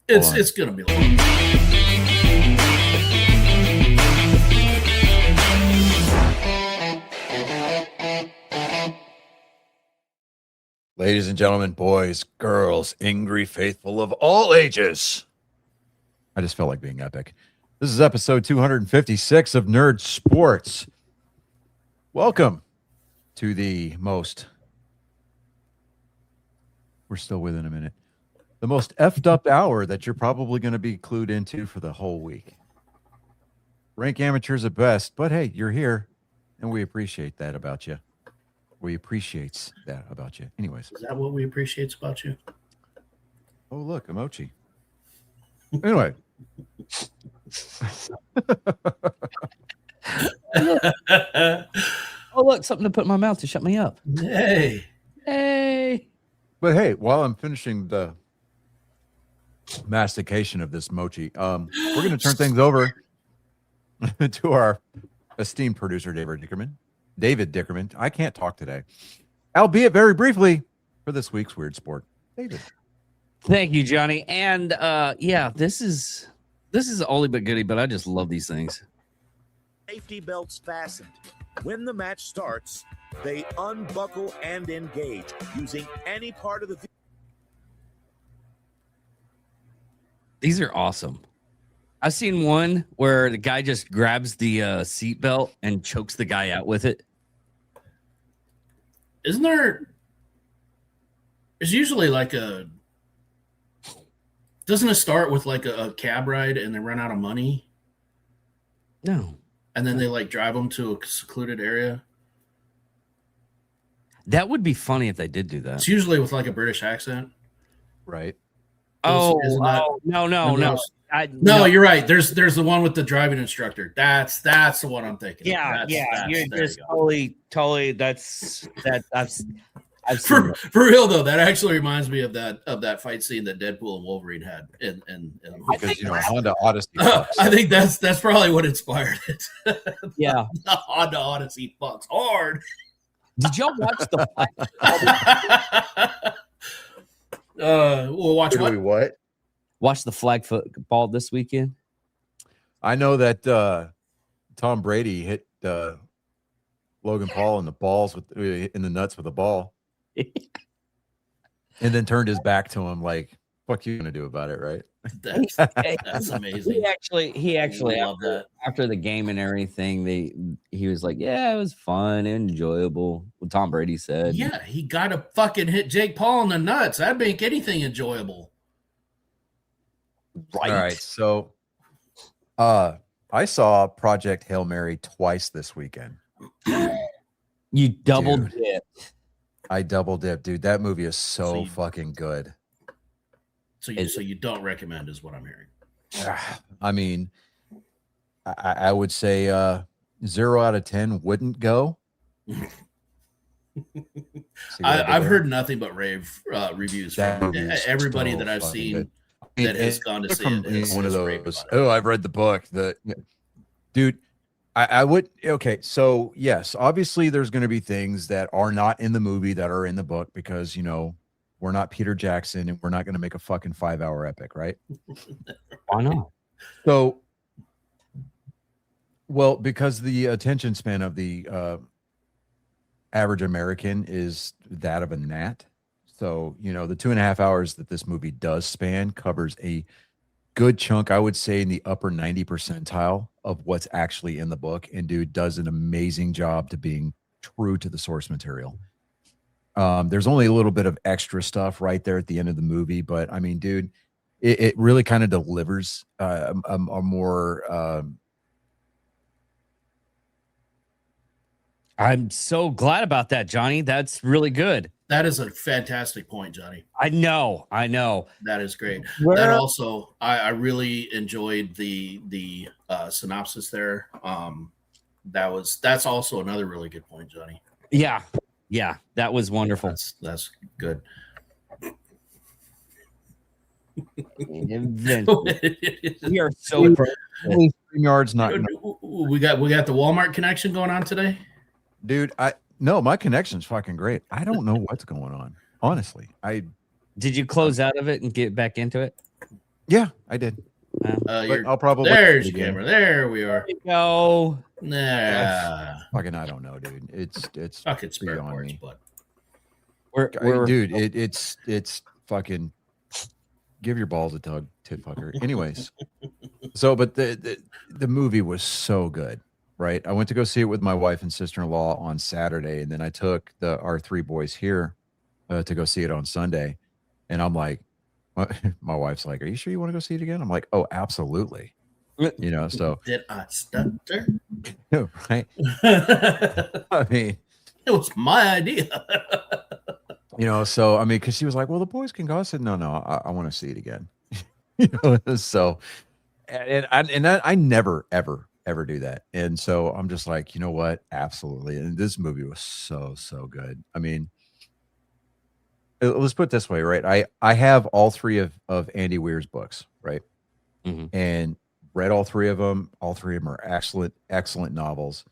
It's gonna be long. Ladies and gentlemen, boys, girls, angry faithful of all ages. I just felt like being epic. This is episode 256 of Nerd Sports. Welcome to the most, we're still within a minute, the most effed up hour that you're probably going to be clued into for the whole week. Rank amateurs at best, but hey, you're here, and we appreciate that about you. We appreciates that about you. Anyways. Is that what we appreciate about you? Oh, look, a mochi. Anyway. Oh, look, something to put in my mouth to shut me up. Hey. But hey, while I'm finishing the mastication of this mochi, we're going to turn things over to our esteemed producer, David Dickerman. I can't talk today, albeit very briefly, for this week's Weird Sport. David. Thank you, Johnny. And yeah, this is oldie but goodie, but I just love these things. Safety belts fastened. When the match starts, they unbuckle and engage using any part of the. These are awesome. I've seen one where the guy just grabs the seatbelt and chokes the guy out with it. Isn't there? There's usually like a. Doesn't it start with like a cab ride and they run out of money? No. And then they like drive them to a secluded area? That would be funny if they did do that. It's usually with like a British accent. Right. No. No, you're right. There's the one with the driving instructor. That's the one I'm thinking. Yeah, That's, you're there just you go. totally. That's I've For real though, that actually reminds me of that fight scene that Deadpool and Wolverine had in because Honda Odyssey. I think that's probably what inspired it. Yeah, the Honda Odyssey fucks hard. Did y'all watch the? We'll watch what? Watch the flag football this weekend. I know that Tom Brady hit Logan Paul in the balls in the nuts with a ball. And then turned his back to him like, fuck you gonna do about it, right? That's amazing. He actually love that. After the game and everything, he was like, yeah, it was fun, enjoyable. What Tom Brady said. Yeah, he got to fucking hit Jake Paul in the nuts. That'd make anything enjoyable. Right. All right. So I saw Project Hail Mary twice this weekend. You double dip. I double dip, dude. That movie is so fucking good. So you don't recommend is what I'm hearing. I mean, I would say 0 out of 10 wouldn't go. I've heard nothing but rave reviews from everybody so that I've seen good. that has gone to see it. One of those. Oh, I've read the book. Dude, I would. Okay, so yes, obviously there's going to be things that are not in the movie that are in the book because we're not Peter Jackson and we're not going to make a fucking 5-hour epic, right? Why not? So, well, because the attention span of the average American is that of a gnat. So, the 2.5 hours that this movie does span covers a good chunk, I would say, in the upper 90 percentile of what's actually in the book. And dude does an amazing job to being true to the source material. There's only a little bit of extra stuff right there at the end of the movie, but I mean, dude, it really kind of delivers a more. I'm so glad about that, Johnny. That's really good. That is a fantastic point, Johnny. I know. That is great. That also, I really enjoyed the synopsis there. That's also another really good point, Johnny. Yeah, that was wonderful. That's good. We are so yards not. We got the Walmart connection going on today, dude. No, my connection's fucking great. I don't know what's going on. Honestly, did you close out of it and get back into it? Yeah, I did. But You're, I'll probably there's do it your again. camera. There we are. There you go. Nah. Fucking, I don't know, dude. It's Fucking spare beyond parts, me. but We're Dude, it's fucking give your balls a tug, tit fucker. Anyways, so but the movie was so good, right? I went to go see it with my wife and sister-in-law on Saturday, and then I took our three boys here to go see it on Sunday, and I'm like, my wife's like, "Are you sure you want to go see it again?" I'm like, "Oh, absolutely." You know, so did I stutter? right? It I mean, was my idea. you know, so I mean, because she was like, "Well, the boys can go." I said, "No, I want to see it again." You know, so I never ever do that, and so I'm just like, you know what, absolutely. And this movie was so good. I mean, let's put it this way, right? I have all three of Andy Weir's books, right? Mhm. And read all three of them. All three of them are excellent novels.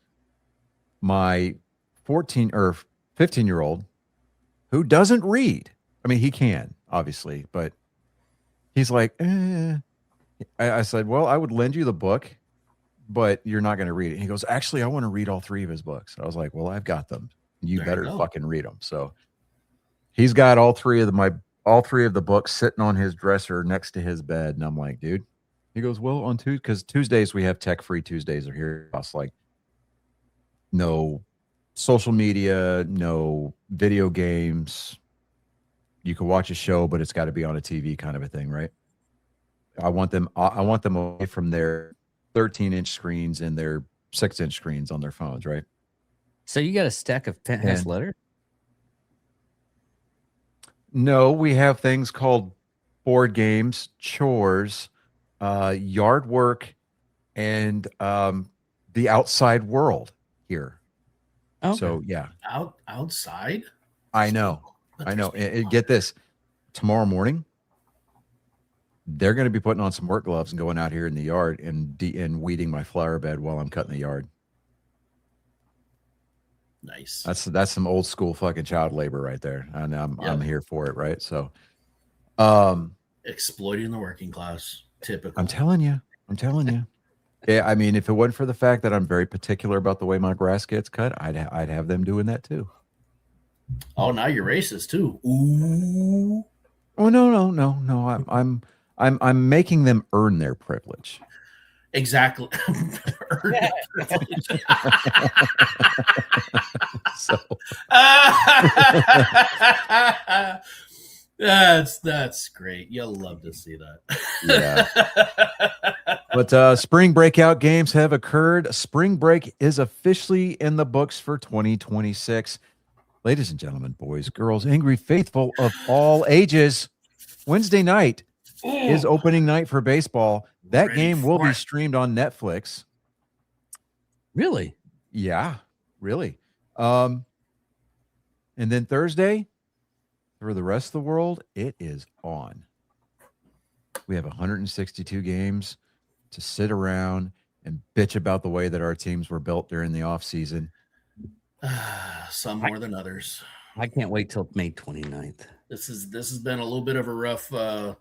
My 14 or 15-year-old who doesn't read, I mean, he can obviously, but he's like, I said, well, I would lend you the book, but you're not going to read it. He goes, actually, I want to read all three of his books. I was like, well, I've got them. You There you better go. fucking read them. So he's got all three of the books sitting on his dresser next to his bed. And I'm like, dude, he goes, well, on Tuesday, because Tuesdays we have tech-free Tuesdays are here. I was like, no social media, no video games. You can watch a show, but it's got to be on a TV kind of a thing, right? I want them away from their 13-inch screens and their 6-inch screens on their phones, right? So you got a stack of penthouse And- letter? No, we have things called board games, chores, yard work, and the outside world here. Okay. So yeah, Outside? I know. Get this. Tomorrow morning, they're going to be putting on some work gloves and going out here in the yard and weeding my flower bed while I'm cutting the yard. Nice. That's some old school fucking child labor right there, and I'm here for it, right? So, Exploiting the working class. Typical. I'm telling you. Yeah, I mean, if it wasn't for the fact that I'm very particular about the way my grass gets cut, I'd have them doing that too. Oh, now you're racist too. Ooh. Oh no. I'm making them earn their privilege. Exactly. So that's great. You'll love to see that. yeah. But spring breakout games have occurred. Spring break is officially in the books for 2026. Ladies and gentlemen, boys, girls, angry faithful of all ages, Wednesday night is opening night for baseball. That Ready game will for be it. streamed on Netflix. Really? Yeah, really. And then Thursday, for the rest of the world, it is on. We have 162 games to sit around and bitch about the way that our teams were built during the offseason. Some more than others. I can't wait till May 29th. This has been a little bit of a rough a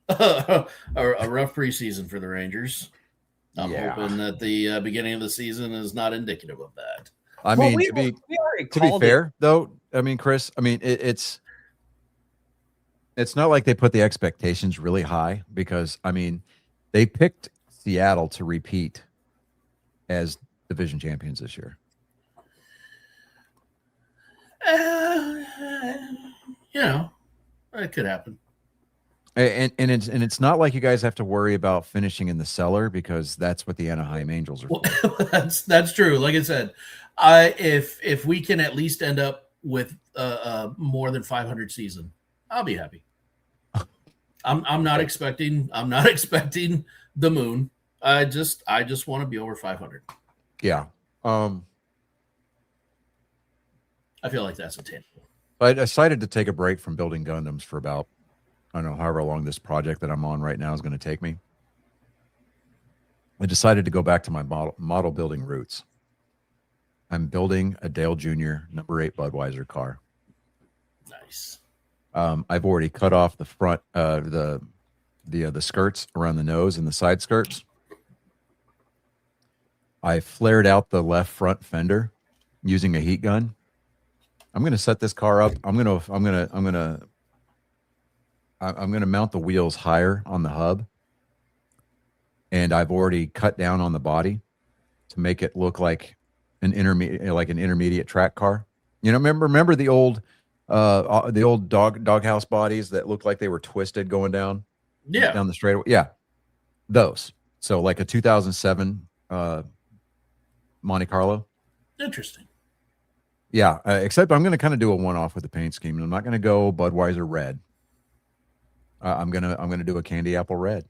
rough preseason for the Rangers. I'm Yeah. hoping that the beginning of the season is not indicative of that. I Well, mean, we to be already to be called it. fair, though, I mean, Chris, I mean, it's not like they put the expectations really high because, I mean, they picked Seattle to repeat as division champions this year. You know, it could happen. And it's not like you guys have to worry about finishing in the cellar because that's what the Anaheim Angels are. Well, For. that's true. Like I said, if we can at least end up with more than 500 season, I'll be happy. I'm not expecting the moon. I just want to be over 500. Yeah. I feel like that's attainable. I decided to take a break from building Gundams for about, I don't know, however long this project that I'm on right now is going to take me. I decided to go back to my model building roots. I'm building a Dale Jr. number 8 Budweiser car. Nice. I've already cut off the front, the the skirts around the nose and the side skirts. I flared out the left front fender using a heat gun. I'm going to set this car up. I'm going to mount the wheels higher on the hub, and I've already cut down on the body to make it look like an intermediate track car. You know, remember the old doghouse bodies that looked like they were twisted going down the straightaway. Yeah, those. So like a 2007 Monte Carlo. Interesting. Yeah, except I'm going to kind of do a one-off with the paint scheme, and I'm not going to go Budweiser red. I'm gonna do a candy apple red.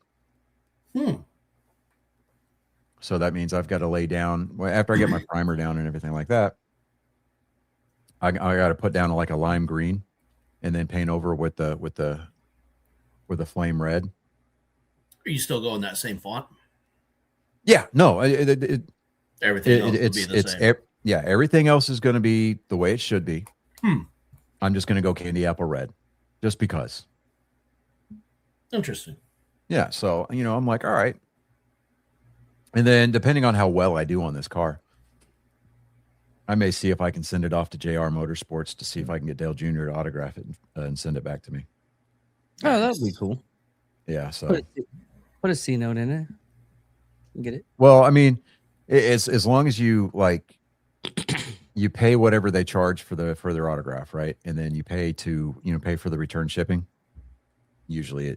So that means I've got to lay down after I get my primer down and everything like that. I got to put down like a lime green, and then paint over with the flame red. Are you still going that same font? Yeah, no, Everything else will be the same. Everything else is going to be the way it should be. I'm just going to go candy apple red, just because. Interesting. Yeah, so I'm like, all right. And then depending on how well I do on this car, I may see if I can send it off to JR Motorsports to see if I can get Dale Jr. to autograph it and send it back to me. Oh, that would be cool. Yeah, so put a C note in it. Get it? Well, I mean, it's as long as you you pay whatever they charge for their autograph, right? And then you pay pay for the return shipping. Usually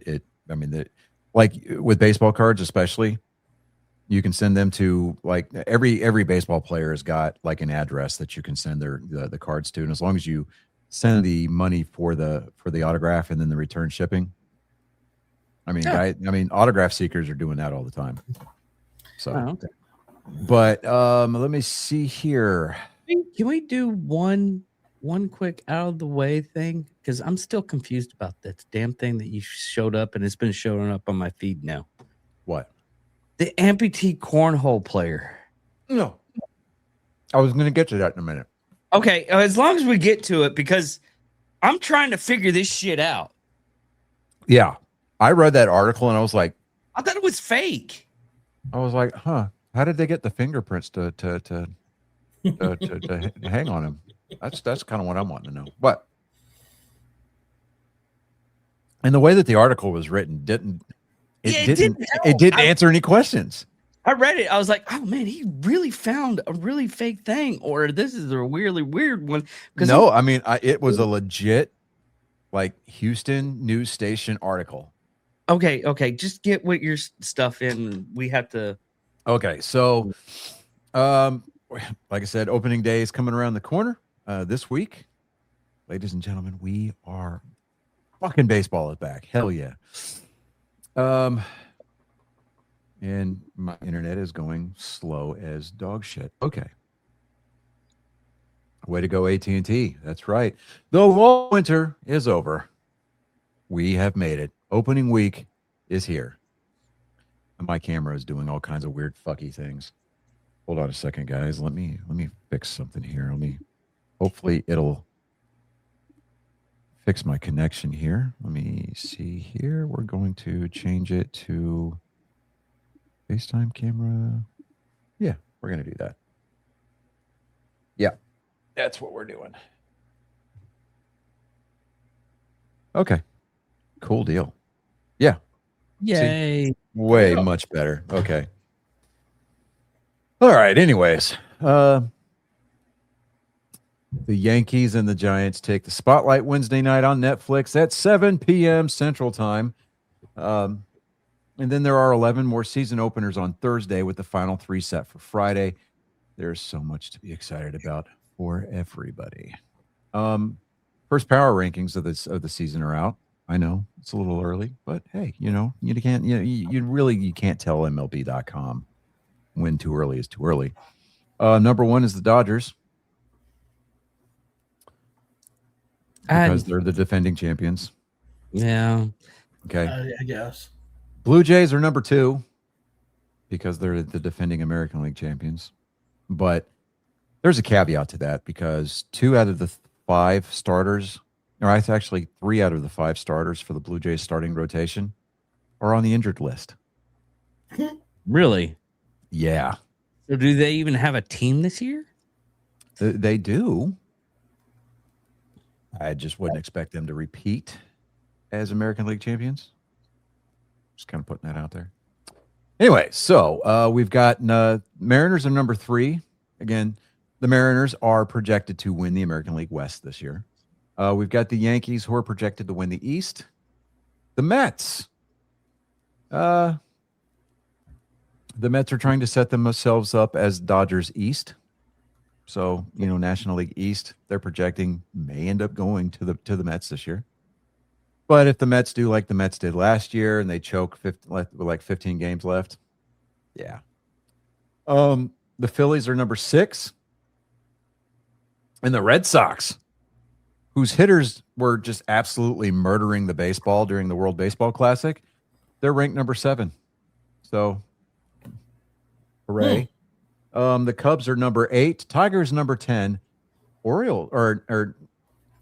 like with baseball cards, especially, you can send them to like every baseball player has got like an address that you can send the cards to. And as long as you send the money for the autograph and then the return shipping, autograph seekers are doing that all the time. So, okay. But let me see here. Can we do one quick out of the way thing? Because I'm still confused about this damn thing that you showed up, and it's been showing up on my feed now. What? The amputee cornhole player. No. I was going to get to that in a minute. Okay, as long as we get to it, because I'm trying to figure this shit out. Yeah. I read that article, and I was like, I thought it was fake. I was like, huh, how did they get the fingerprints to hang on him? That's kind of what I'm wanting to know. But and the way that the article was written didn't answer any questions. I read it. I was like, oh man, he really found a really fake thing, or this is a really weird one. No, it was a legit like Houston news station article. Okay, just get with your stuff in. We have to. Okay, so, like I said, opening day is coming around the corner this week. Ladies and gentlemen, we are fucking baseball is back. Hell yeah. And my internet is going slow as dog shit. Okay. Way to go, AT&T. That's right. The long winter is over. We have made it. Opening week is here. And my camera is doing all kinds of weird fucky things. Hold on a second, guys. Let me fix something here. Hopefully it'll fix my connection here. Let me see here. We're going to change it to FaceTime camera. Yeah, we're going to do that. Yeah, that's what we're doing. Okay, cool deal. Yeah. Yay. See? Way much better. Okay. All right. Anyways, the Yankees and the Giants take the spotlight Wednesday night on Netflix at 7 p.m. Central Time. And then there are 11 more season openers on Thursday with the final 3 set for Friday. There's so much to be excited about for everybody. First power rankings of the season are out. I know it's a little early, but hey, you can't you can't tell MLB.com when too early is too early. Number 1 is the Dodgers because they're the defending champions. Yeah. Okay. I guess. Blue Jays are number 2 because they're the defending American League champions. But there's a caveat to that because 2 out of the 5 starters, or it's actually 3 out of the 5 starters for the Blue Jays starting rotation are on the injured list. Really? Yeah, So do they even have a team this year? they do. I just wouldn't expect them to repeat as American League champions. Just kind of putting that out there. Anyway, so we've got Mariners are number 3. Again, the Mariners are projected to win the American League West this year. We've got the Yankees who are projected to win the East. The Mets. The Mets are trying to set themselves up as Dodgers East. So, National League East, they're projecting may end up going to the Mets this year. But if the Mets do like the Mets did last year and they choke with like 15 games left, yeah. The Phillies are number 6. And the Red Sox, whose hitters were just absolutely murdering the baseball during the World Baseball Classic, they're ranked number 7. So, hooray. The Cubs are number 8. Tigers number 10.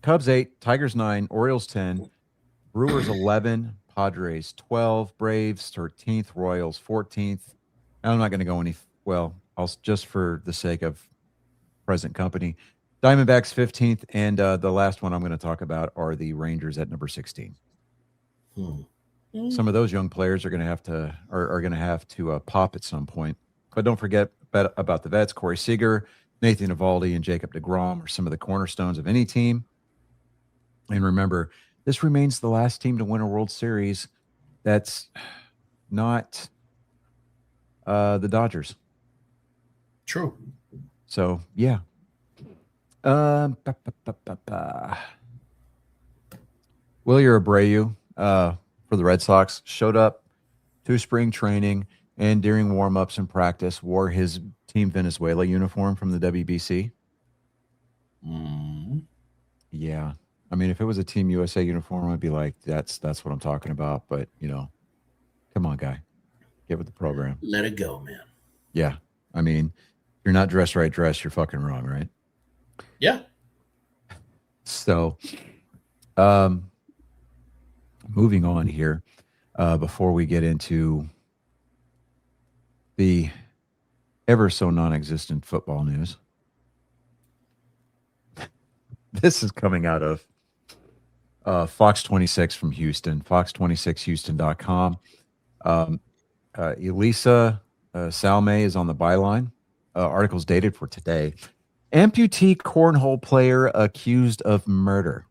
Cubs 8, Tigers 9, Orioles 10, Brewers 11, Padres 12, Braves 13th, Royals 14th. I'm not going to go I'll just for the sake of present company. Diamondbacks 15th, and the last one I'm going to talk about are the Rangers at number 16. Some of those young players are going to have to pop at some point. But don't forget about the vets. Corey Seager, Nathan Eovaldi, and Jacob deGrom are some of the cornerstones of any team. And remember, this remains the last team to win a World Series that's not the Dodgers. True. So, yeah. Wilyer Abreu for the Red Sox showed up to spring training and during warm-ups and practice wore his Team Venezuela uniform from the WBC. Yeah. I mean, if it was a Team USA uniform, I'd be like, that's what I'm talking about. But, come on, guy. Get with the program. Let it go, man. Yeah. I mean, if you're not dressed right, you're fucking wrong, right? Yeah. So, moving on here, before we get into the ever so non-existent football news. This is coming out of Fox 26 from Houston, fox26houston.com. Elisa Salme is on the byline. Article's dated for today. Amputee cornhole player accused of murder.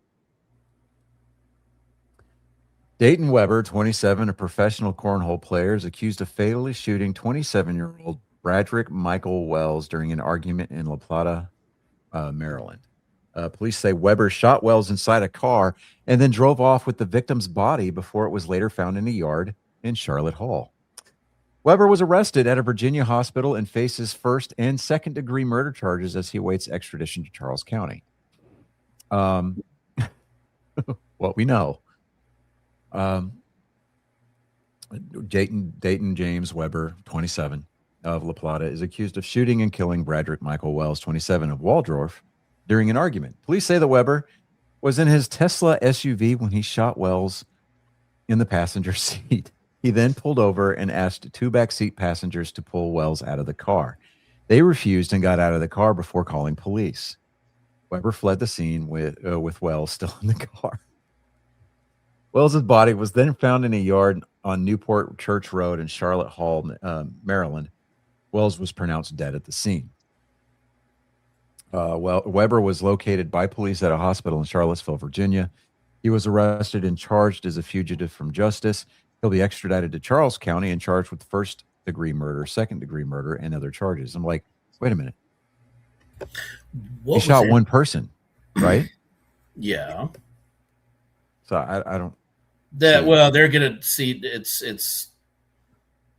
Dayton Weber, 27, a professional cornhole player, is accused of fatally shooting 27-year-old Bradrick Michael Wells during an argument in La Plata, Maryland. Police say Weber shot Wells inside a car and then drove off with the victim's body before it was later found in a yard in Charlotte Hall. Weber was arrested at a Virginia hospital and faces first and second-degree murder charges as he awaits extradition to Charles County. What we know. Dayton James Weber, 27, of La Plata, is accused of shooting and killing Bradrick Michael Wells, 27, of Waldorf, during an argument. Police say the Weber was in his Tesla SUV when he shot Wells in the passenger seat. He then pulled over and asked 2 backseat passengers to pull Wells out of the car. They refused and got out of the car before calling police. Weber fled the scene with Wells still in the car. Wells's body was then found in a yard on Newport Church Road in Charlotte Hall, Maryland. Wells was pronounced dead at the scene. Weber was located by police at a hospital in Charlottesville, Virginia. He was arrested and charged as a fugitive from justice. He'll be extradited to Charles County and charged with first-degree murder, second-degree murder, and other charges. I'm like, wait a minute. He shot one person, right? Yeah. So I don't. Well, they're gonna see. It's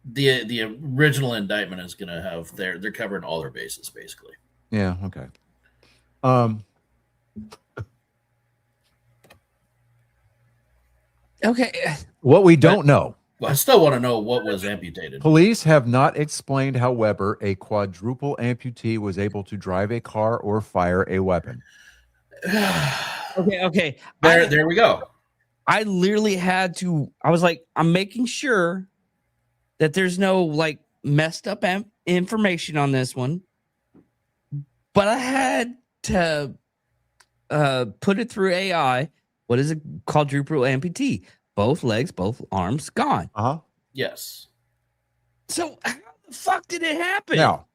the original indictment is gonna have they're covering all their bases basically. Yeah. Okay. Okay. What we don't know. Well, I still want to know what was amputated. Police have not explained how Weber, a quadruple amputee, was able to drive a car or fire a weapon. Okay. There we go. I literally had to. I was like, I'm making sure that there's no like messed up information on this one, but I had to put it through AI. What is a quadruple amputee? Both legs, both arms gone. Yes. So how the fuck did it happen? Now,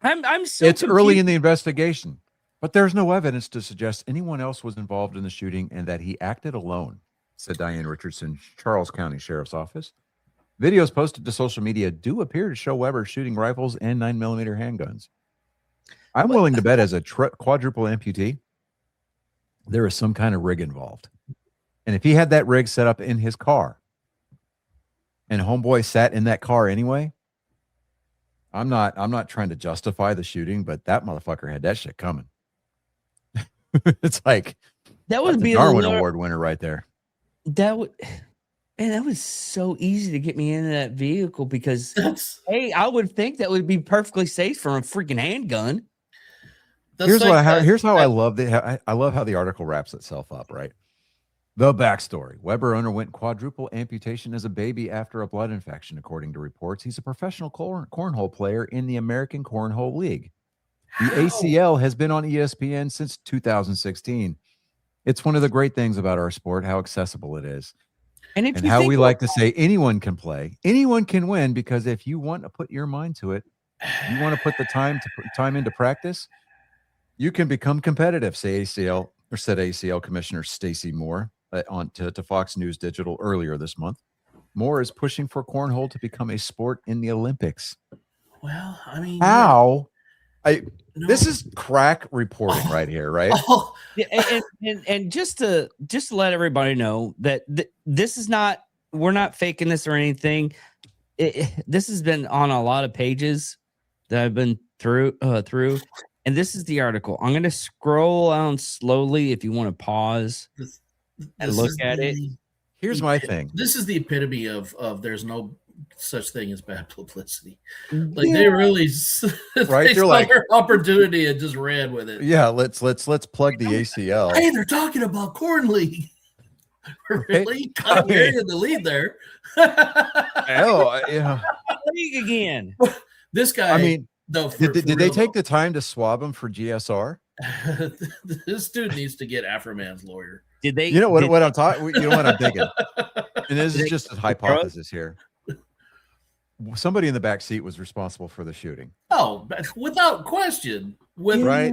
I'm so it's early confused. in the investigation, but there's no evidence to suggest anyone else was involved in the shooting and that he acted alone, said Diane Richardson, Charles County Sheriff's Office. Videos posted to social media do appear to show Weber shooting rifles and 9mm handguns. I'm willing to bet as a quadruple amputee, there is some kind of rig involved. And if he had that rig set up in his car and homeboy sat in that car anyway, I'm not trying to justify the shooting, but that motherfucker had that shit coming. It's like That would be a Darwin a Award winner right there. That would, and that was so easy to get me into that vehicle because hey, I would think that would be perfectly safe from a freaking handgun. Here's how I love I love how the article wraps itself up, right? The backstory. Weber underwent quadruple amputation as a baby after a blood infection, according to reports. He's a professional cornhole player in the American Cornhole League. The ACL has been on ESPN since 2016. It's one of the great things about our sport, how accessible it is. And how we like to say anyone can play, anyone can win, because if you want to put your mind to it, you want to put the time into practice, you can become competitive, said ACL Commissioner Stacey Moore to Fox News Digital earlier this month. Moore is pushing for cornhole to become a sport in the Olympics. Well, I mean, how? This is crack reporting right here, right? And just to let everybody know that this is not, we're not faking this or anything. This has been on a lot of pages that I've been through, and this is the article. I'm going to scroll down slowly if you want to pause and look at it. Here's my thing. This is the epitome of there's no such thing as bad publicity. Like they really right. They saw their opportunity and just ran with it. Yeah, let's plug the ACL. Hey, they're talking about Corn League. Really? I'm in the lead there. Yeah. League again. This guy. I mean, did they take the time to swab him for GSR? This dude needs to get Afroman's lawyer. Did they? You know what I'm talking? You know what I'm thinking? And this is just a hypothesis here. Somebody in the back seat was responsible for the shooting. Oh, without question. Right?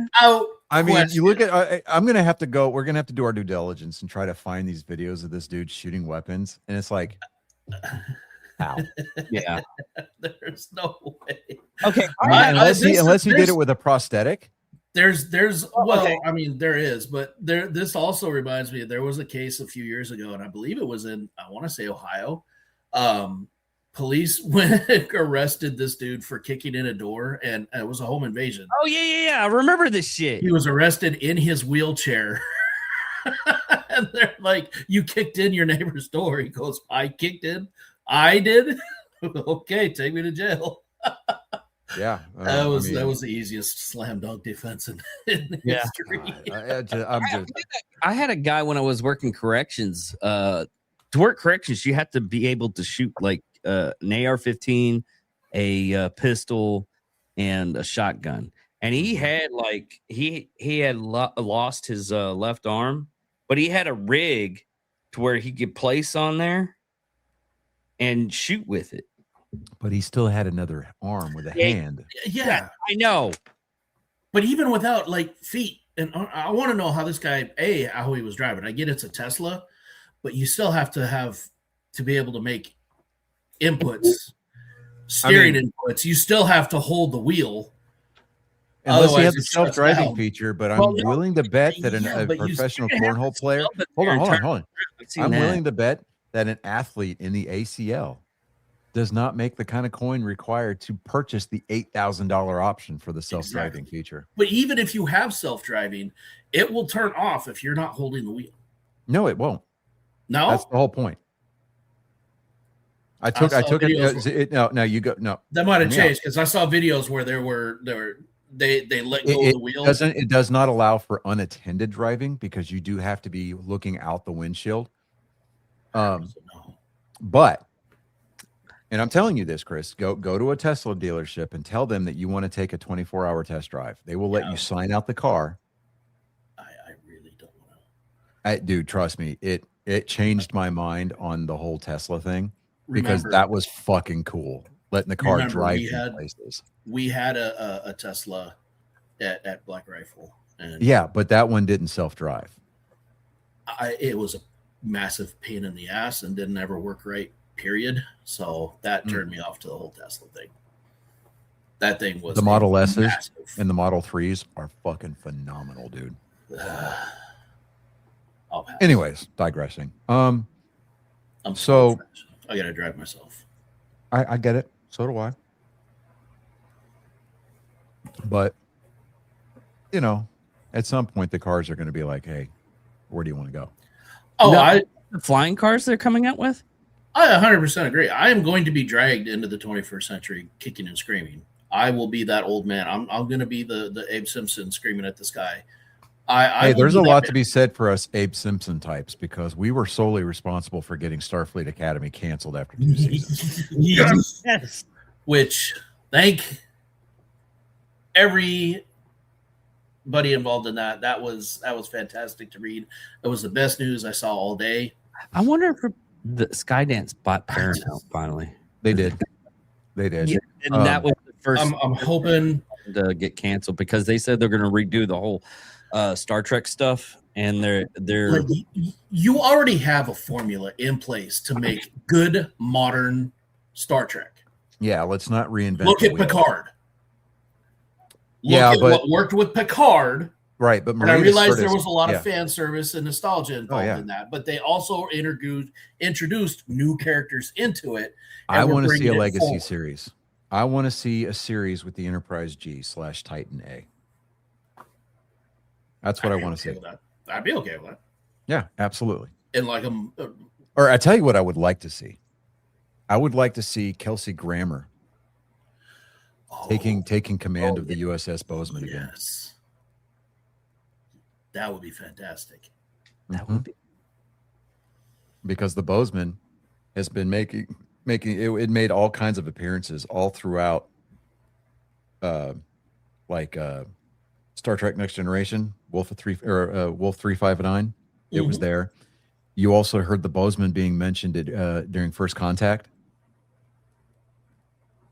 I mean, you look at. I'm gonna have to go. We're gonna have to do our due diligence and try to find these videos of this dude shooting weapons, and it's like, how? Yeah, there's no way. Okay, unless he did it with a prosthetic. There's well, I mean, there is, but this also reminds me. There was a case a few years ago, and I believe it was in, I want to say, Ohio. Police arrested this dude for kicking in a door, and it was a home invasion. Oh yeah. I remember this shit. He was arrested in his wheelchair. And they're like, "You kicked in your neighbor's door." He goes, "I kicked in. I did." Okay, take me to jail. Yeah, that was the easiest slam dunk defense in history. I had a guy when I was working corrections. To work corrections, you have to be able to shoot like an AR-15, a pistol, and a shotgun. And he had lost his left arm, but he had a rig to where he could place on there and shoot with it. But he still had another arm with a hand. Yeah, I know. But even without like feet, and I want to know how this guy, how he was driving. I get it's a Tesla, but you still have to be able to make inputs, steering inputs. You still have to hold the wheel. Unless he has the self-driving feature, but I'm willing to bet that a professional cornhole player. Hold on. I'm willing to bet that an athlete in the ACL does not make the kind of coin required to purchase the $8,000 option for the self-driving feature. But even if you have self-driving, it will turn off if you're not holding the wheel. No, it won't. No, that's the whole point. I took it. No, you go. No, that might have changed because I saw videos where they let go of the wheel. It does not allow for unattended driving because you do have to be looking out the windshield. No. But, and I'm telling you this, Chris, go to a Tesla dealership and tell them that you want to take a 24-hour test drive. They will let you sign out the car. I really don't want to. Dude, trust me, it changed my mind on the whole Tesla thing because Remember- that was fucking cool. Letting the car Remember, drive we through had- places. We had a Tesla at Black Rifle, and Yeah, but that one didn't self-drive. it was a massive pain in the ass and didn't ever work right. Period. So that turned me off to the whole Tesla thing. That thing was The Model S's massive. and the Model 3s are fucking phenomenal, dude. I'll pass. Anyways, digressing. I'm so- I gotta drive myself. I get it. So do I. But, you know, at some point the cars are going to be like, hey, where do you want to go? Oh, No. The flying cars they're coming out with? I 100% agree. I am going to be dragged into the 21st century kicking and screaming. I will be that old man. I'm going to be the Abe Simpson screaming at the sky. I Hey, will there's be a that lot man. to be said for us Abe Simpson types because we were solely responsible for getting Starfleet Academy canceled after 2 seasons. Yes. Which, thank everybody involved in that. That was fantastic to read. It was the best news I saw all day. I wonder if the Skydance bought Paramount finally. They did. They did. Yeah, and that was the first I'm hoping. to get canceled because they said they're going to redo the whole Star Trek stuff, and they're Like, you already have a formula in place to make good modern Star Trek. Yeah, let's not reinvent. Look the at wheel. Picard. Look Yeah, at but- what worked with Picard. Right, but And I Marina realized Sirtis- there was a lot yeah. of fan service and nostalgia involved yeah. in that, but they also introduced new characters into it. I and we're want to see bringing a it legacy forward. series. I want to see a series with the Enterprise G/Titan A. That's what I want to see. With that. I'd be okay with that. Yeah, absolutely. And like Or I tell you what I would like to see. I would like to see Kelsey Grammer taking command of the USS Bozeman again. yes, that would be fantastic. that Mhm. would be Because the Bozeman has been making it made all kinds of appearances all throughout Star Trek Next Generation, Wolf 359. It was there. You also heard the Bozeman being mentioned during First Contact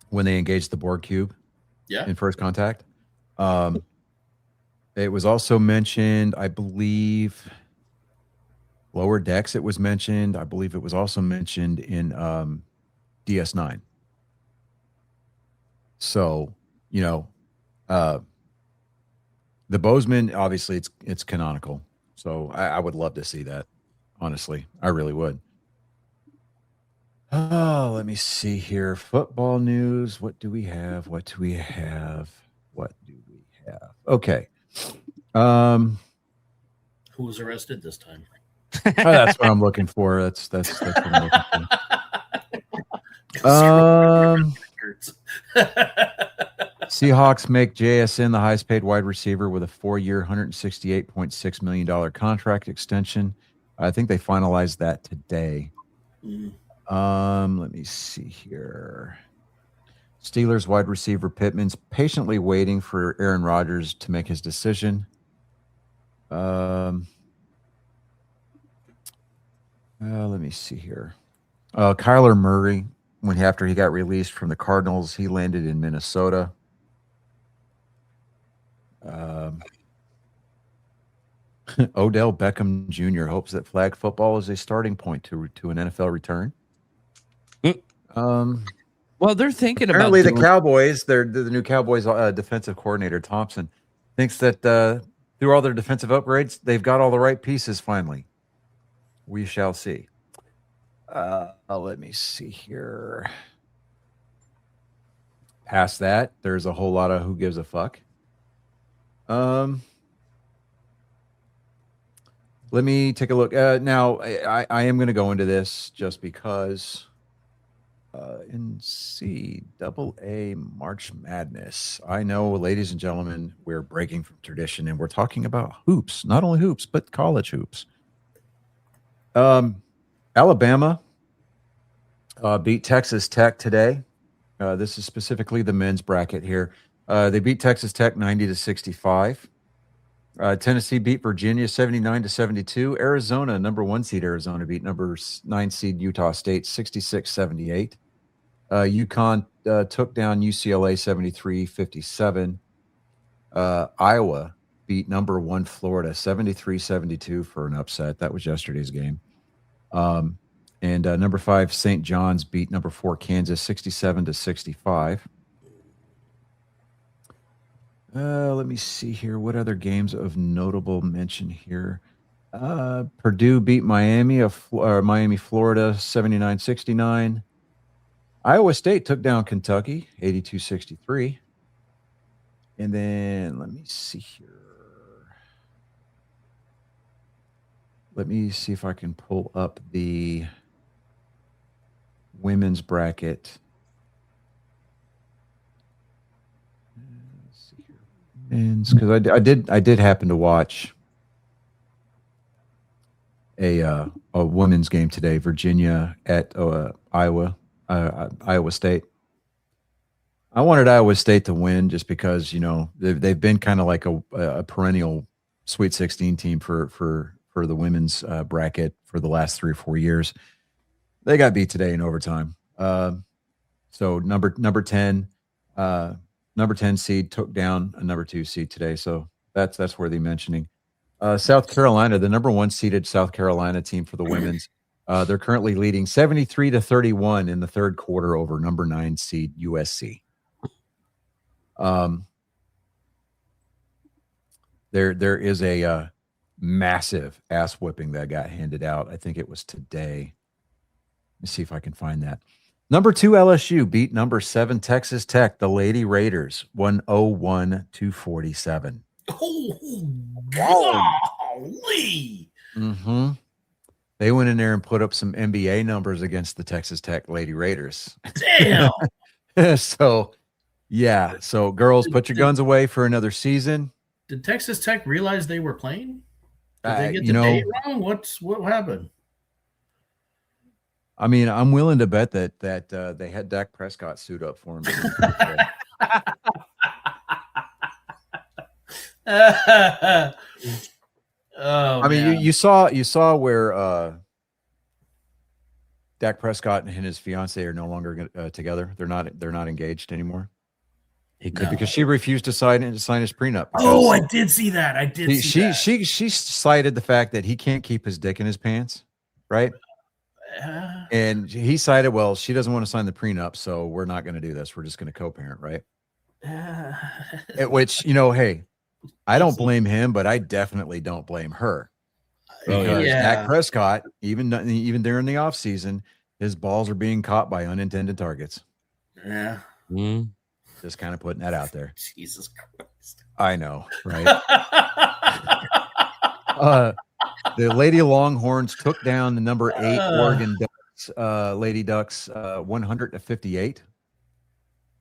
when they engaged the Borg cube Yeah, in First Contact. It was also mentioned, I believe, Lower Decks. It was mentioned. I believe it was also mentioned in DS9. So, you know, the Bozeman, obviously, it's canonical. So I would love to see that. Honestly, I really would. Oh, let me see here. Football news. What do we have? Okay. who was arrested this time? That's what I'm looking for. That's what I'm looking for. Seahawks make JSN the highest paid wide receiver with a 4-year, $168.6 million contract extension. I think they finalized that today. Mm. Let me see here. Steelers wide receiver Pittman's patiently waiting for Aaron Rodgers to make his decision. Let me see here. Kyler Murray, after he got released from the Cardinals, he landed in Minnesota. Odell Beckham Jr. hopes that flag football is a starting point to an NFL return. well, they're thinking Apparently, about the doing- Cowboys, the new Cowboys defensive coordinator Thompson thinks that through all their defensive upgrades, they've got all the right pieces. Finally, we shall see. Let me see here. Past that, there's a whole lot of who gives a fuck. Let me take a look. Now, I am going to go into this just because and see. Double A March Madness. I know, ladies and gentlemen, we're breaking from tradition and we're talking about hoops, not only hoops, but college hoops. Alabama beat Texas Tech today. This is specifically the men's bracket here. They beat Texas Tech 90-65. Tennessee beat Virginia 79-72. Arizona, number 1 seed Arizona, beat number 9 seed Utah State 66-78. UConn took down UCLA 73-57. Iowa beat number 1 Florida 73-72 for an upset. That was yesterday's game. And number 5 St. John's beat number 4 Kansas 67-65. Let me see here. What other games of notable mention here? Purdue beat Miami, Miami, Florida, 79-69. Iowa State took down Kentucky, 82-63. And then let me see here. Let me see if I can pull up the women's bracket. Let's see here. Men's, because I did happen to watch a women's game today, Virginia at Iowa State. I wanted Iowa State to win just because, you know, they've been kind of like a perennial Sweet 16 team for the women's bracket for the last 3 or 4 years. They got beat today in overtime. So number 10 seed took down a number 2 seed today. So that's worthy mentioning. South Carolina, the number 1 seeded South Carolina team for the women's, they're currently leading 73-31 in the third quarter over number 9 seed USC. There is a massive ass whipping that got handed out. I think it was today. Let me see if I can find that. Number 2 LSU beat number 7 Texas Tech, the Lady Raiders, 101-47. Oh, golly. Mm-hmm. They went in there and put up some NBA numbers against the Texas Tech Lady Raiders. Damn. So, yeah. So, girls, put your guns away for another season. Did Texas Tech realize they were playing? Did they get you the know, date wrong? What happened? I mean, I'm willing to bet that they had Dak Prescott suit up for him. Oh, I mean, you saw where Dak Prescott and his fiance are no longer together. They're not engaged anymore. Because she refused to sign his prenup. Oh, I did see that. She cited the fact that he can't keep his dick in his pants, right? And he cited, well, she doesn't want to sign the prenup, so we're not going to do this. We're just going to co-parent, right? Which, you know, hey, I don't blame him, but I definitely don't blame her. Because Dak Prescott, even during the offseason, his balls are being caught by unintended targets. Yeah. Mm. Just kind of putting that out there. Jesus Christ. I know, right? The Lady Longhorns took down the number 8 Oregon Ducks, Lady Ducks, 100-58.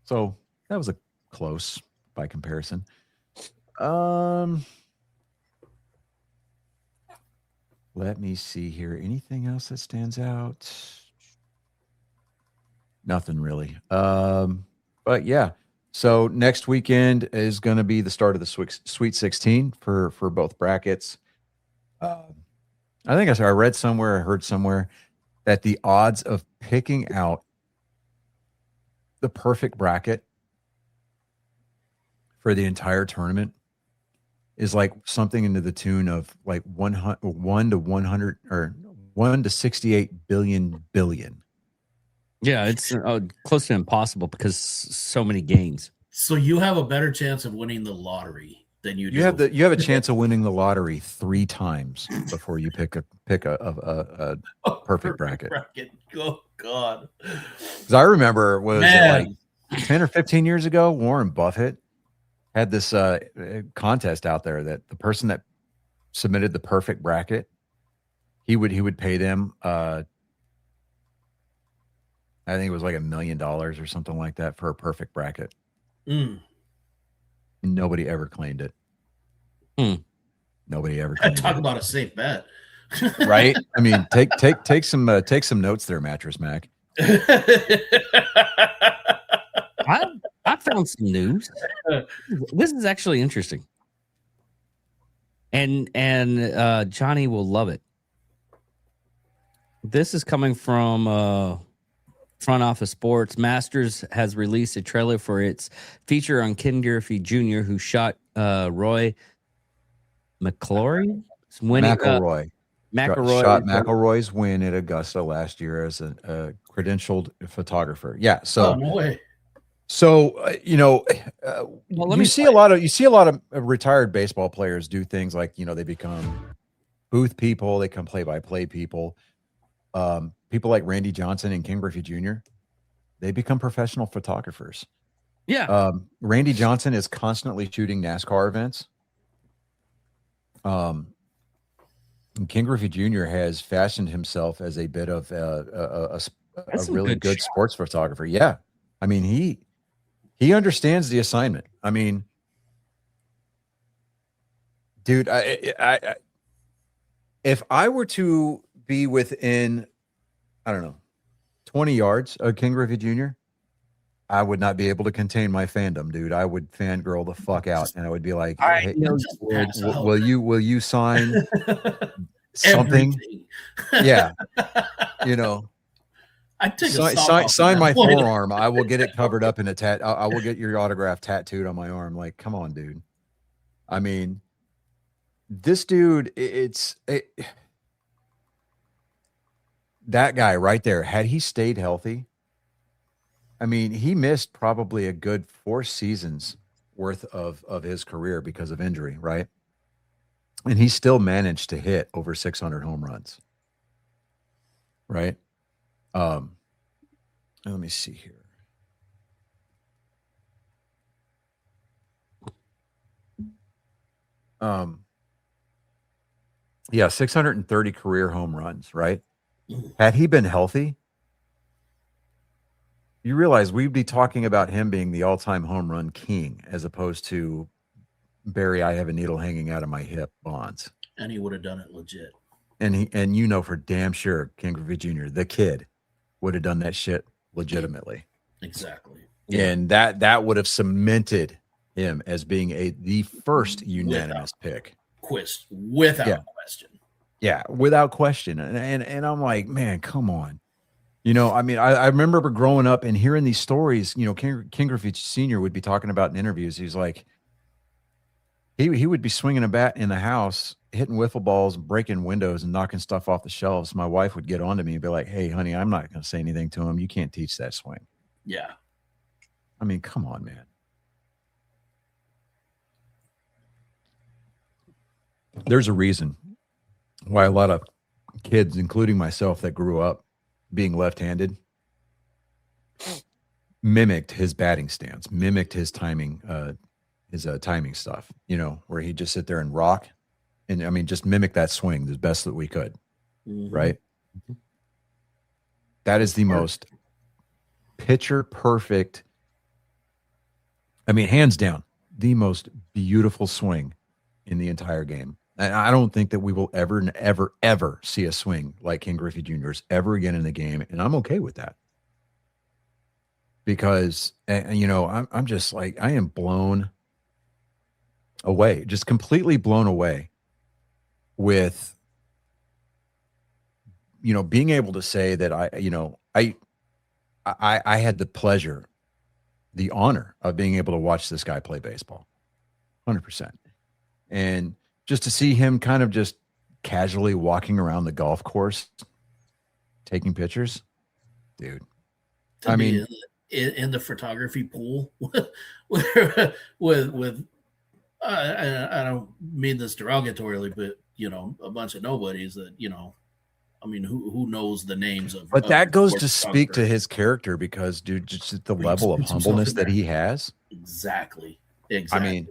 So that was a close by comparison. Let me see here. Anything else that stands out? Nothing really. But yeah. So next weekend is going to be the start of the Sweet 16 for both brackets. I think I read somewhere, I heard somewhere that the odds of picking out the perfect bracket for the entire tournament is like something into the tune of like 1 to 100 or 1 to 68 billion. Yeah, it's close to impossible because so many games. So you have a better chance of winning the lottery than you do. You have a chance of winning the lottery 3 times before you pick a perfect bracket. Oh God! Because I remember it like 10 or 15 years ago, Warren Buffett had this contest out there that the person that submitted the perfect bracket, he would pay them I think it was like $1 million or something like that for a perfect bracket. Nobody ever claimed it. Nobody ever claimed Talk it. about a safe bet. Right? I mean, take some notes there, Mattress Mac. I found some news. This is actually interesting. And Johnny will love it. This is coming from Front Office Sports. Masters has released a trailer for its feature on Ken Griffey Jr., who shot Roy McIlroy. McIlroy. McIlroy Shot McIlroy's win at Augusta last year as a credentialed photographer. Yeah. So, no way. So you see a lot of retired baseball players do things like, they become booth people, they become play-by-play people. People like Randy Johnson and Ken Griffey Jr., they become professional photographers. Yeah. Randy Johnson is constantly shooting NASCAR events. And Ken Griffey Jr. has fashioned himself as a bit of a really good sports photographer. Yeah. I mean, he understands the assignment. I mean, dude, I if I were to be within, I don't know, 20 yards of Ken Griffey Jr., I would not be able to contain my fandom, dude. I would fangirl the fuck out, and I would be like, "Hey, will you sign something?" Yeah, I take sign my forearm. I will get it covered up in a tat. I will get your autograph tattooed on my arm. Like, come on, dude. I mean, this dude, that guy right there, had he stayed healthy, I mean, he missed probably a good 4 seasons worth of his career because of injury, right? And he still managed to hit over 600 home runs, right? Let me see here. Yeah, 630 career home runs, right? Had he been healthy, you realize we'd be talking about him being the all-time home run king as opposed to Barry, I have a needle hanging out of my hip Bonds. And he would have done it legit. And for damn sure, Ken Griffey Jr., the kid, would have done that shit legitimately. Exactly. And that would have cemented him as being the first unanimous pick. Without question. Yeah, without question. And I'm like, man, come on. I mean, I remember growing up and hearing these stories. Ken Griffey Sr. would be talking about in interviews. He's like, he would be swinging a bat in the house, hitting wiffle balls, breaking windows, and knocking stuff off the shelves. My wife would get on to me and be like, "Hey, honey, I'm not going to say anything to him. You can't teach that swing." Yeah. I mean, come on, man. There's a reason why a lot of kids, including myself, that grew up being left-handed, mimicked his batting stance, mimicked his timing, timing stuff, where he'd just sit there and rock. And I mean, just mimic that swing the best that we could. Mm-hmm. Right. That is the most pitcher perfect. I mean, hands down, the most beautiful swing in the entire game. And I don't think that we will ever see a swing like Ken Griffey Jr.'s ever again in the game. And I'm okay with that. Because, I'm just like, I am blown away, just completely blown away with, being able to say that I had the pleasure, the honor of being able to watch this guy play baseball 100%. And just to see him kind of just casually walking around the golf course, taking pictures, dude. I mean, in the photography pool with I don't mean this derogatorily, but a bunch of nobodies that I mean, who knows the names of? But that goes to speak to his character, because, dude, just the level of humbleness that he has. Exactly. I mean,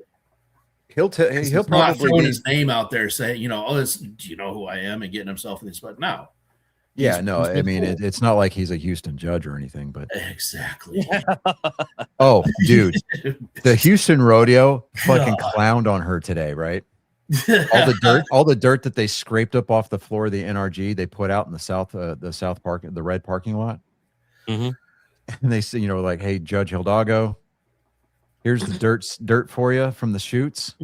he'll probably throwing his name out there, saying, do you know who I am, and getting himself in this. But no, Yeah, no, I mean it's not like he's a Houston judge or anything, but exactly. oh, dude, the Houston rodeo fucking God. clowned on her today, right? All the dirt that they scraped up off the floor of the NRG, they put out in the south park, the red parking lot, Mhm. and they say, like, hey, Judge Hildago, here's the dirt for you from the chutes,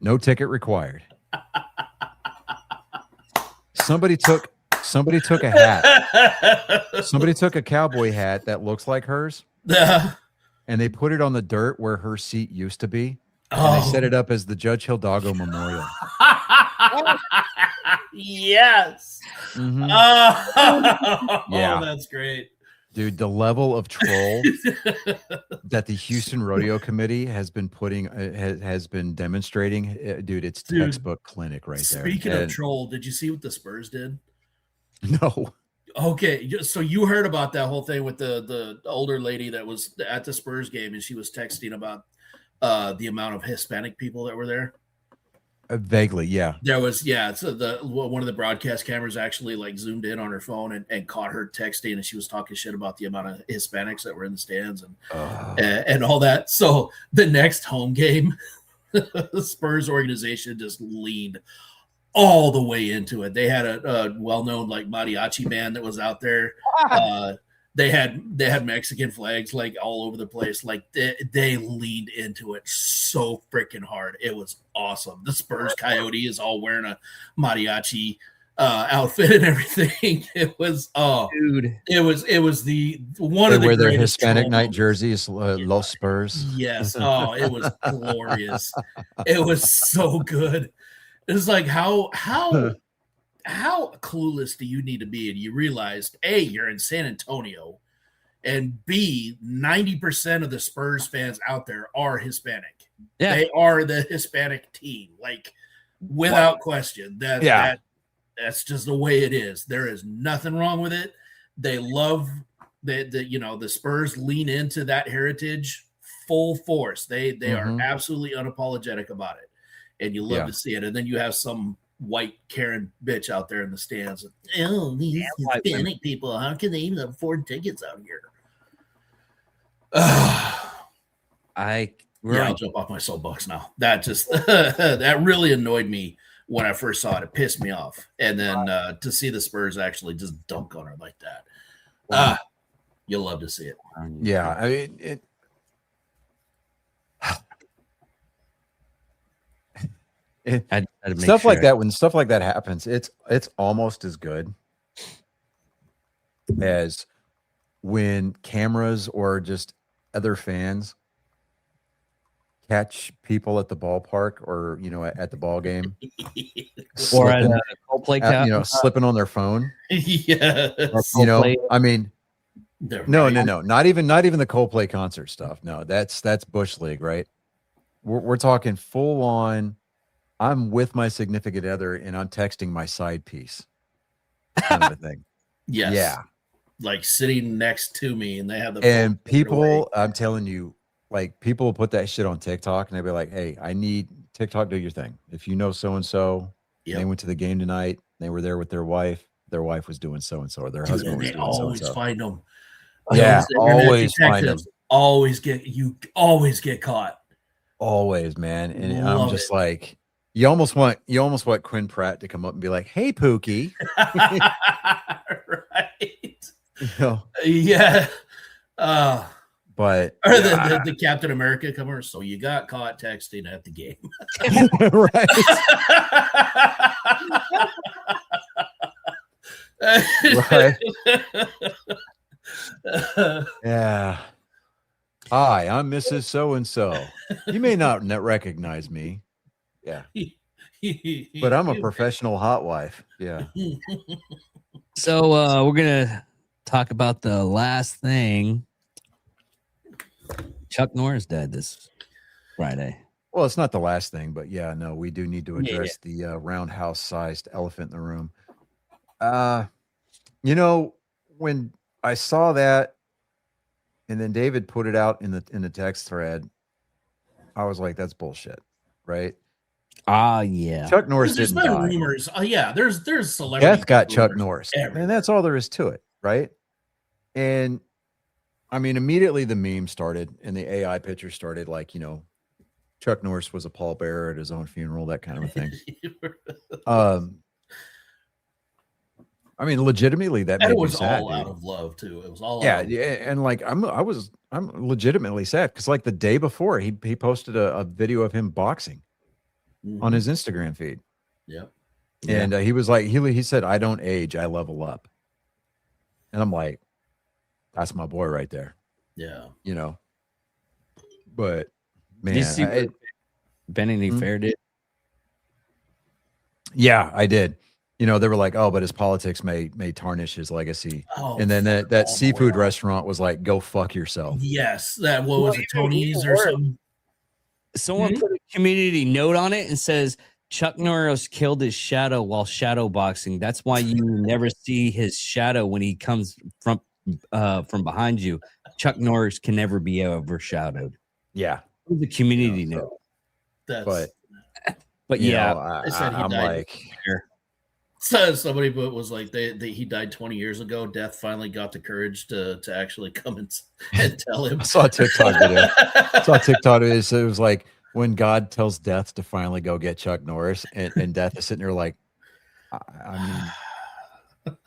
no ticket required. Somebody took a hat. Somebody took a cowboy hat that looks like hers, and they put it on the dirt where her seat used to be, and they set it up as the Judge Hildago Memorial. Yes. Mhm. Yeah, that's great, dude. The level of troll that the Houston Rodeo Committee has been has been demonstrating, dude. It's textbook clinic right there. Speaking of troll, did you see what the Spurs did? No. Okay, so you heard about that whole thing with the older lady that was at the Spurs game, and she was texting about the amount of Hispanic people that were there. Vaguely, yeah. There was, so one of the broadcast cameras actually like zoomed in on her phone and caught her texting, and she was talking shit about the amount of Hispanics that were in the stands and all that. So the next home game, the Spurs organization just leaned all the way into it. They had a well-known like mariachi band that was out there. They had Mexican flags like all over the place. Like they leaned into it so freaking hard. It was awesome. The Spurs Coyote is all wearing a mariachi outfit and everything. It was dude. It was the one of the wear their greatest Hispanic night moments. jerseys, Los Spurs. Yes. Oh, it was glorious. It was so good. It was like how clueless do you need to be? And you realized A, you're in San Antonio, and B, 90% of the Spurs fans out there are Hispanic. Yeah. They are the Hispanic team, like without question. That's just the way it is. There is nothing wrong with it. They love the Spurs lean into that heritage full force. They are absolutely unapologetic about it. And you love to see it. And then you have some white Karen bitch out there in the stands. Oh, these Hispanic people, how can they even afford tickets out here? I'll jump off my soapbox now. That just that really annoyed me when I first saw it. It pissed me off. And then to see the Spurs actually just dunk on her like that. You'll love to see it. Yeah, I mean stuff like that. When stuff like that happens, it's almost as good as when cameras or just other fans catch people at the ballpark or at the ball game or at a Coldplay slipping on their phone. Yes. I mean, no, not even the Coldplay concert stuff. No, that's Bush League, right? We're talking full on. I'm with my significant other and I'm texting my side piece kind of a thing. Yes. Yeah. Like sitting next to me and they have the and people, I'm telling you, like people will put that shit on TikTok and they'll be like, hey, I need TikTok, do your thing. If you know so-and-so, they went to the game tonight, they were there with their wife was doing so-and-so or their husband was doing so-and-so. Always find them. Yeah, always find them. Always get caught. Always, man. And I'm just like, you almost want Quinn Pratt to come up and be like, "Hey, Pookie." Right. Yeah. But or the Captain America comer. So you got caught texting at the game. Right. Yeah. Hi, I'm Mrs. So-and-so. You may not recognize me. Yeah. But I'm a professional hot wife. Yeah. So we're going to talk about the last thing. Chuck Norris died this Friday. Well, it's not the last thing, but yeah, no, we do need to address the roundhouse-sized elephant in the room. When I saw that, and then David put it out in the text thread, I was like, "That's bullshit," right? Yeah. Chuck Norris There's didn't been die. rumors. Yeah, there's celebrity. Death got Chuck rumors Norris, everywhere. and that's all there is to it, right? And I mean, immediately the meme started, and the AI picture started, like, Chuck Norris was a pallbearer at his own funeral, that kind of a thing. I mean, legitimately, that And made it me was sad, all dude. out of love too. It was all Yeah, out of yeah, and like I'm legitimately sad because like the day before he posted a video of him boxing on his Instagram feed. Yep. And he was like, he said, "I don't age, I level up." And I'm like, that's my boy right there. Yeah. But man, Did you see what Vanity Fair did? yeah, I did. They were like, "Oh, but his politics may tarnish his legacy." Oh, And then that seafood boy. restaurant was like, "Go fuck yourself." Yes. That what was it, even Tony's or worse. something? Someone put a community note on it and says Chuck Norris killed his shadow while shadow boxing. That's why you never see his shadow when he comes from behind you. Chuck Norris can never be overshadowed. Yeah, It was a community note. That's But you yeah, know, They said he I'm died. like, so somebody was like he died 20 years ago. Death finally got the courage to actually come and tell him. I saw a TikTok video. It was like when God tells Death to finally go get Chuck Norris, and Death is sitting there like, I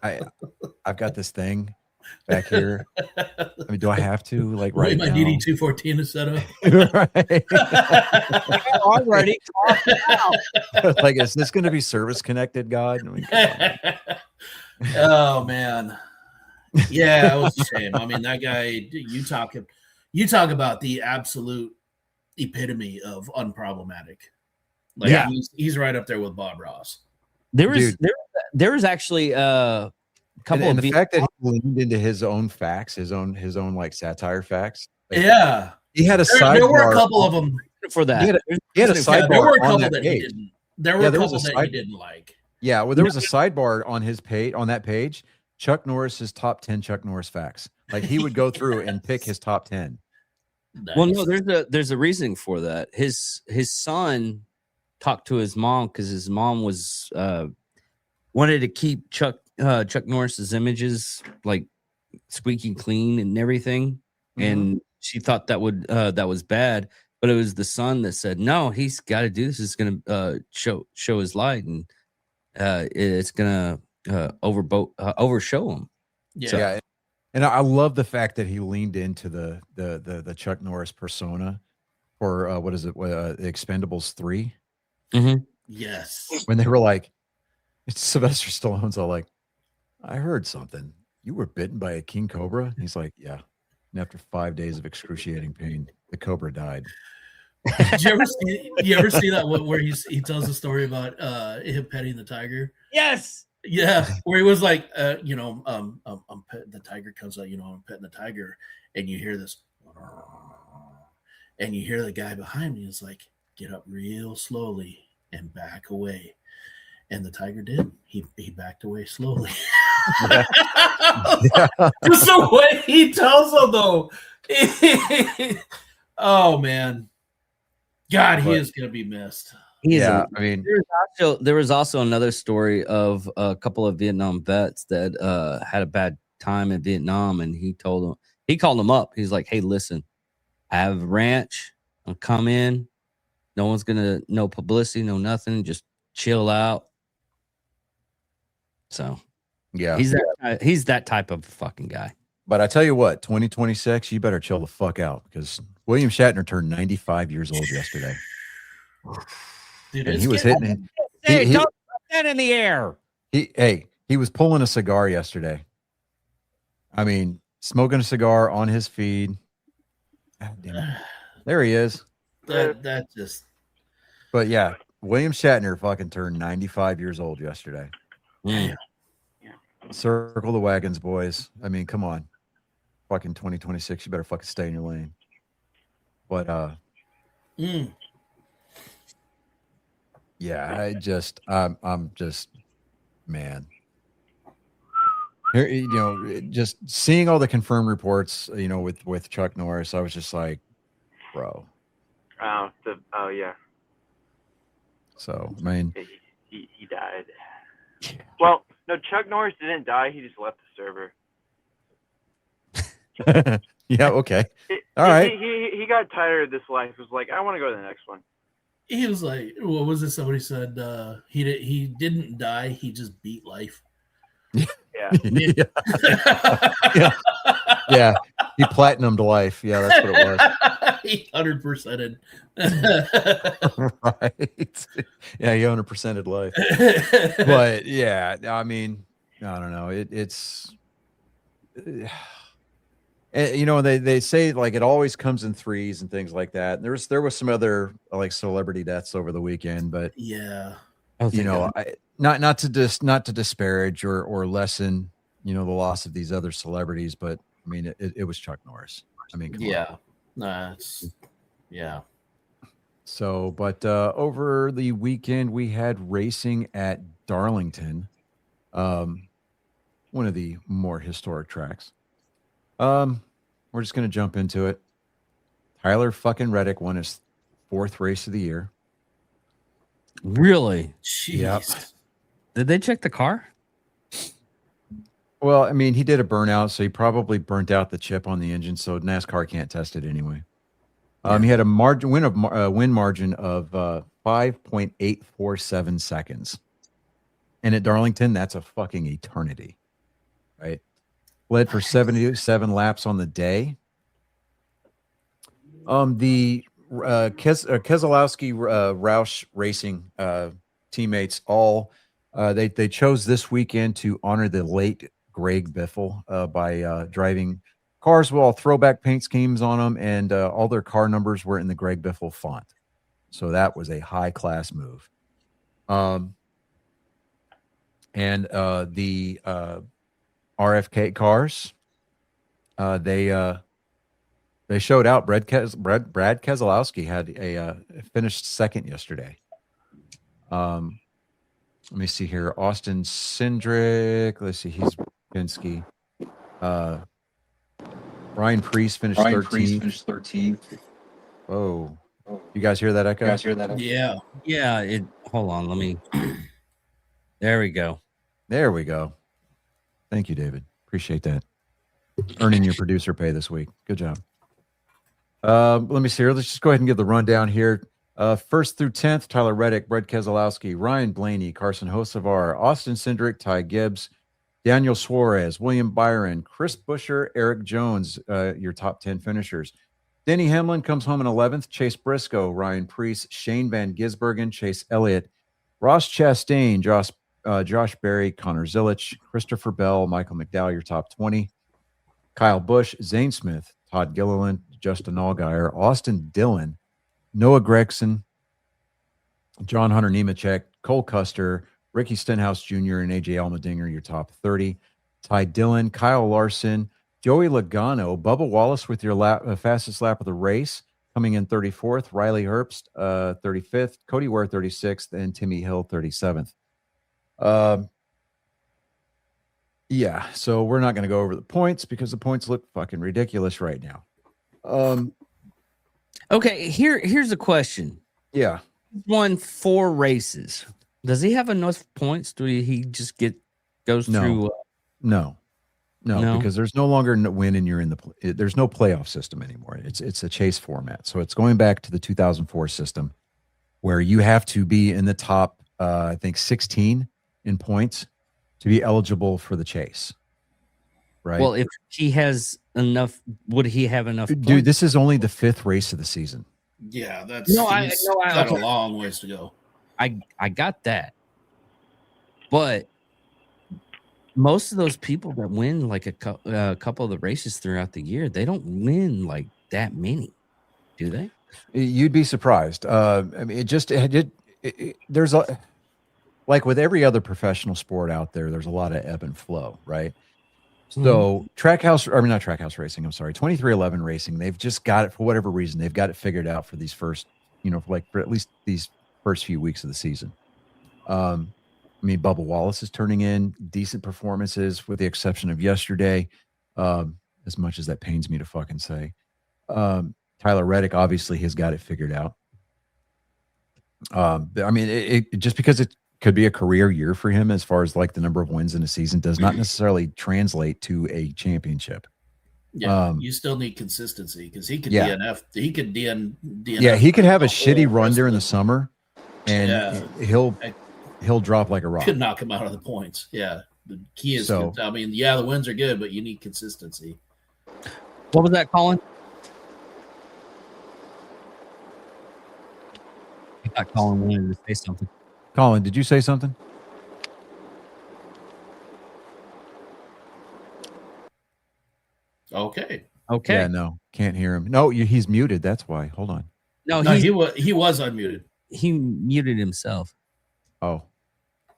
mean, I've got this thing back here. I mean, do I have to like right my now? DD 214 to set up. Right. already. Like, is this going to be service connected, God? I mean, come on. Oh man, yeah, it was a shame. I mean, that guy. You talk about the absolute epitome of unproblematic. Like, Yeah. he's right up there with Bob Ross. There was Dude. there was actually a couple And of the fact that he leaned into his own facts, his own like satire facts. Like, Yeah, he had a there were a sidebar couple of them. for that. He had a Yeah, sidebar there were a on couple that that he page. didn't. There were a there was couple a that he side- didn't like. Yeah, well, there was a sidebar on his page, on that page, Chuck Norris's top 10 Chuck Norris facts. Like, he would go through and pick his top 10. Well, Nice. no, there's a reasoning for that. His son talked to his mom because his mom was wanted to keep Chuck Norris's images like squeaky clean and everything, and she thought that was bad. But it was the son that said, "No, he's got to do this. It's going to show his light, and it's going to overshow him." Yeah. Yeah. And I love the fact that he leaned into the Chuck Norris persona for what is it? Expendables 3. Yes. When they were like, Sylvester Stallone's all like, "I heard something. You were bitten by a king cobra?" And he's like, "Yeah." And after 5 days of excruciating pain, the cobra died. Did you ever see that one where he tells the story about him petting the tiger? Yes. Yeah, where he was like, I'm petting the tiger, comes out, I'm petting the tiger, and you hear this, and you hear the guy behind me is like, "Get up real slowly and back away," and the tiger did. He backed away slowly. Yeah. Just the way he tells them, though. Oh man, God, he is gonna be missed. Yeah, I mean, There was also another story of a couple of Vietnam vets that had a bad time in Vietnam, and he called them up. He's like, "Hey, listen, I have a ranch. I'll come in. No one's gonna, no publicity, no nothing. Just chill out." So yeah. he's that type of fucking guy. But I tell you what, 2026, you better chill the fuck out because William Shatner turned 95 years old yesterday. Dude, And it's he was getting- hitting it. Hey, He- don't put that in the air. He was pulling a cigar yesterday. I mean, smoking a cigar on his feed. God damn it. There he is. that just But yeah, William Shatner fucking turned 95 years old yesterday. Mm. Circle the wagons, boys. I mean, come on. Fucking 2026, you better fucking stay in your lane. But yeah, I'm just, man. Here, just seeing all the confirmed reports, with Chuck Norris, I was just like, bro. Oh yeah. So I mean, He died. Well, no, Chuck Norris didn't die. He just left the server. yeah, okay, all right. He got tired of this life. He was like, I want to go to the next one. He was like, what was it? Somebody said he didn't die. He just beat life. Yeah. yeah. yeah, yeah. He platinumed life. Yeah, that's what it was. He 100%ed. Right. Yeah, he 100%ed life. But yeah, I mean, I don't know. It's you know, they say like it always comes in threes and things like that. There was some other like celebrity deaths over the weekend, but Yeah. you know, not to disparage or lessen, you know, the loss of these other celebrities, but I mean, it was Chuck Norris. I mean, come on. Yeah. That's yeah. So, but over the weekend we had racing at Darlington, one of the more historic tracks. We're just gonna jump into it. Tyler fucking Reddick won his 4th race of the year. Really? Jeez. Yep. Did they check the car? Well, I mean, he did a burnout, so he probably burnt out the chip on the engine, so NASCAR can't test it anyway. He had a win margin of 5.847 seconds, and at Darlington, that's a fucking eternity, right? Led for 77 laps on the day. The Keselowski Roush Racing teammates all they chose this weekend to honor the late Greg Biffle by driving cars with all throwback paint schemes on them, and all their car numbers were in the Greg Biffle font. So that was a high class move. And the RFK cars, they showed out. Brad Keselowski had a finished second yesterday. Let me see here. Austin Cindric. Let's see. He's Penske. Ryan Preece finished 13th. Oh, you guys hear that echo? Yeah. Yeah. Hold on. Let me. There we go. There we go. Thank you, David. Appreciate that. Earning your producer pay this week. Good job. Let me see here. Let's just go ahead and give the rundown here. 1st through 10th, Tyler Reddick, Brad Keselowski, Ryan Blaney, Carson Hocevar, Austin Cindric, Ty Gibbs, Daniel Suarez, William Byron, Chris Buescher, Eric Jones, your top 10 finishers. Denny Hamlin comes home in 11th, Chase Briscoe, Ryan Preece, Shane Van Gisbergen, Chase Elliott, Ross Chastain, Josh Berry, Connor Zilic, Christopher Bell, Michael McDowell, your top 20. Kyle Busch, Zane Smith, Todd Gilliland, Justin Allgaier, Austin Dillon, Noah Gregson, John Hunter Nemechek, Cole Custer, Ricky Stenhouse Jr., and AJ Allmendinger, your top 30. Ty Dillon, Kyle Larson, Joey Logano, Bubba Wallace with your fastest lap of the race, coming in 34th. Riley Herbst, 35th. Cody Ware, 36th. And Timmy Hill, 37th. Yeah, so we're not going to go over the points because the points look fucking ridiculous right now. Okay, here's a question. Yeah. He's won 4 races. Does he have enough points? Do he just goes through? No, because there's no longer win and you're in there's no playoff system anymore. It's a chase format. So it's going back to the 2004 system where you have to be in the top, I think 16 in points to be eligible for the chase. Right. Well, if he has enough, would he have enough? Dude, points? this is only the 5th race of the season. Yeah, that's He's got a long ways to go. I got that, but most of those people that win like a couple of the races throughout the year, they don't win like that many, do they? You'd be surprised. I mean, there's a, like with every other professional sport out there, there's a lot of ebb and flow, right? So not Trackhouse Racing, I'm sorry, 2311 Racing, they've just got it for whatever reason. They've got it figured out for these first, for at least these first few weeks of the season. I mean, Bubba Wallace is turning in decent performances with the exception of yesterday, as much as that pains me to fucking say. Tyler Reddick obviously has got it figured out. I mean, it just because it could be a career year for him as far as like the number of wins in a season does not necessarily translate to a championship. Yeah, you still need consistency because he could Yeah. DNF. He could DNF. Yeah, he could have a the whole shitty run rest during of the summer, and Yeah. he'll drop like a rock. Could knock him out of the points. Yeah, the key is. So- I mean, yeah, the wins are good, but you need consistency. What was that, Colin? I thought Colin wanted to say something. Colin, did you say something? Okay. Okay. Yeah, no, can't hear him. No, he's muted. That's why. Hold on. No, No, he was unmuted. he muted himself. Oh,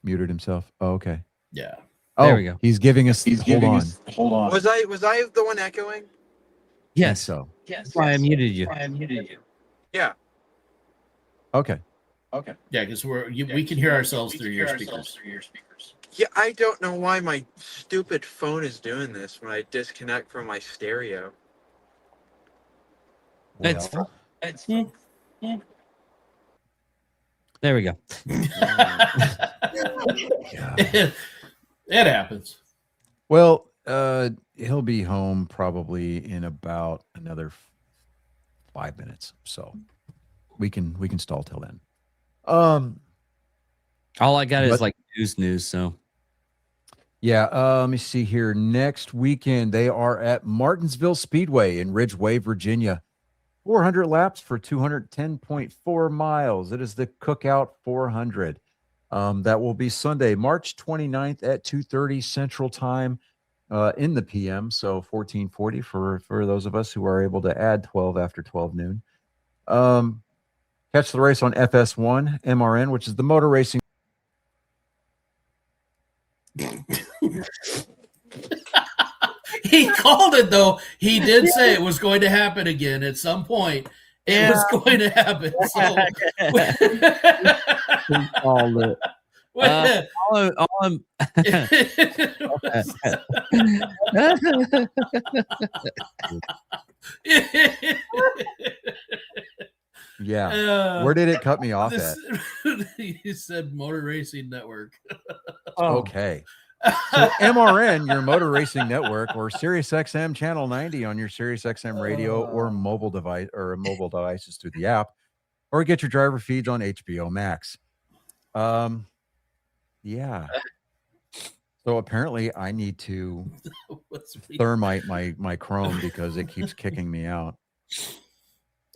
muted himself. Oh, okay. Yeah. Oh, There we go. He's giving us. Hold on. Hold on. Was I the one echoing? Yes. So That's why I muted you. Yeah. okay. Yeah, because we can hear ourselves through your speakers. Yeah, I don't know why my stupid phone is doing this when I disconnect from my stereo. It's Well, There we go. it happens. well, he'll be home probably in about another 5 minutes, so we can stall till then. All I got is But- like news. So Yeah, let me see here. Next weekend, they are at Martinsville Speedway in Ridgeway, Virginia. 400 laps for 210.4 miles. It is the Cookout 400. That will be Sunday, March 29th at 2:30 Central Time in the PM. So 1440 for those of us who are able to add 12 after 12 noon. Catch the race on FS1 MRN, which is the motor racing. He called it though. He did say it was going to happen again at some point. It was going to happen. So called it. All I'm Yeah. Where did it cut me off at? You said Motor Racing Network. Okay. So MRN, your motor racing network, or SiriusXM Channel 90 on your SiriusXM radio or mobile devices through the app, or get your driver feeds on HBO Max. Yeah. So apparently I need to thermite my Chrome because it keeps kicking me out.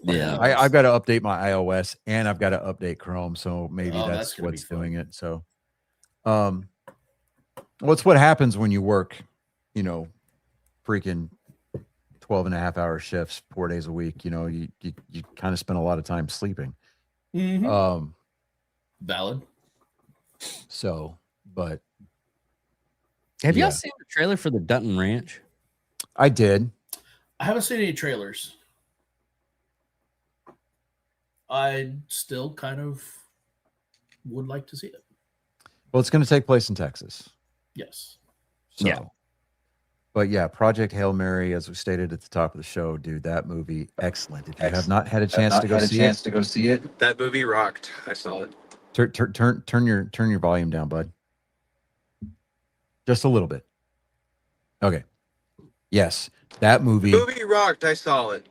Yeah. I've got to update my iOS and I've got to update Chrome. So maybe Oh, that's that's gonna be what's fun. doing it. So, what's what happens when you work, freaking 12 and a half hour shifts, 4 days a week, you kind of spend a lot of time sleeping. Mhm. Valid. So, but Have Yeah. y'all seen the trailer for the Dutton Ranch? I did. I haven't seen any trailers. I still kind of would like to see it. Well, it's going to take place in Texas. Yes. So, Yeah. But yeah, Project Hail Mary, as we stated at the top of the show, dude, that movie, excellent. If you have not had a chance to go see it, That movie rocked. I saw it. turn your volume down, bud. Just a little bit. Okay. Yes, that movie. Movie rocked. I saw it.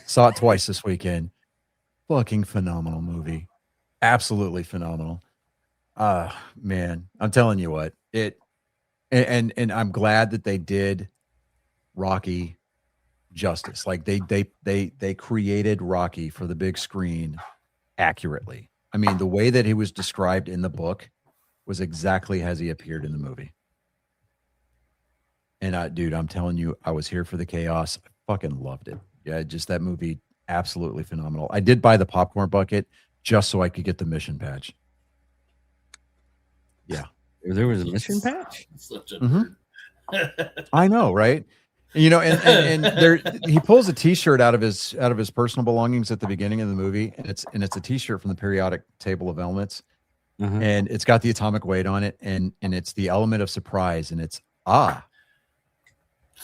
Saw it twice this weekend. Fucking phenomenal movie. Absolutely phenomenal. Man, I'm telling you what, and I'm glad that they did Rocky justice. Like they created Rocky for the big screen accurately. I mean, the way that he was described in the book was exactly as he appeared in the movie. And dude, I'm telling you, I was here for the chaos. I fucking loved it. Yeah, just that movie, absolutely phenomenal. I did buy the popcorn bucket just so I could get the mission patch. Yeah. There was a mission patch. Such a Mhm. nerd. I know, right? And there he pulls a t-shirt out of his personal belongings at the beginning of the movie, and it's a t-shirt from the periodic table of elements, Uh-huh. and it's got the atomic weight on it, and it's the element of surprise, and it's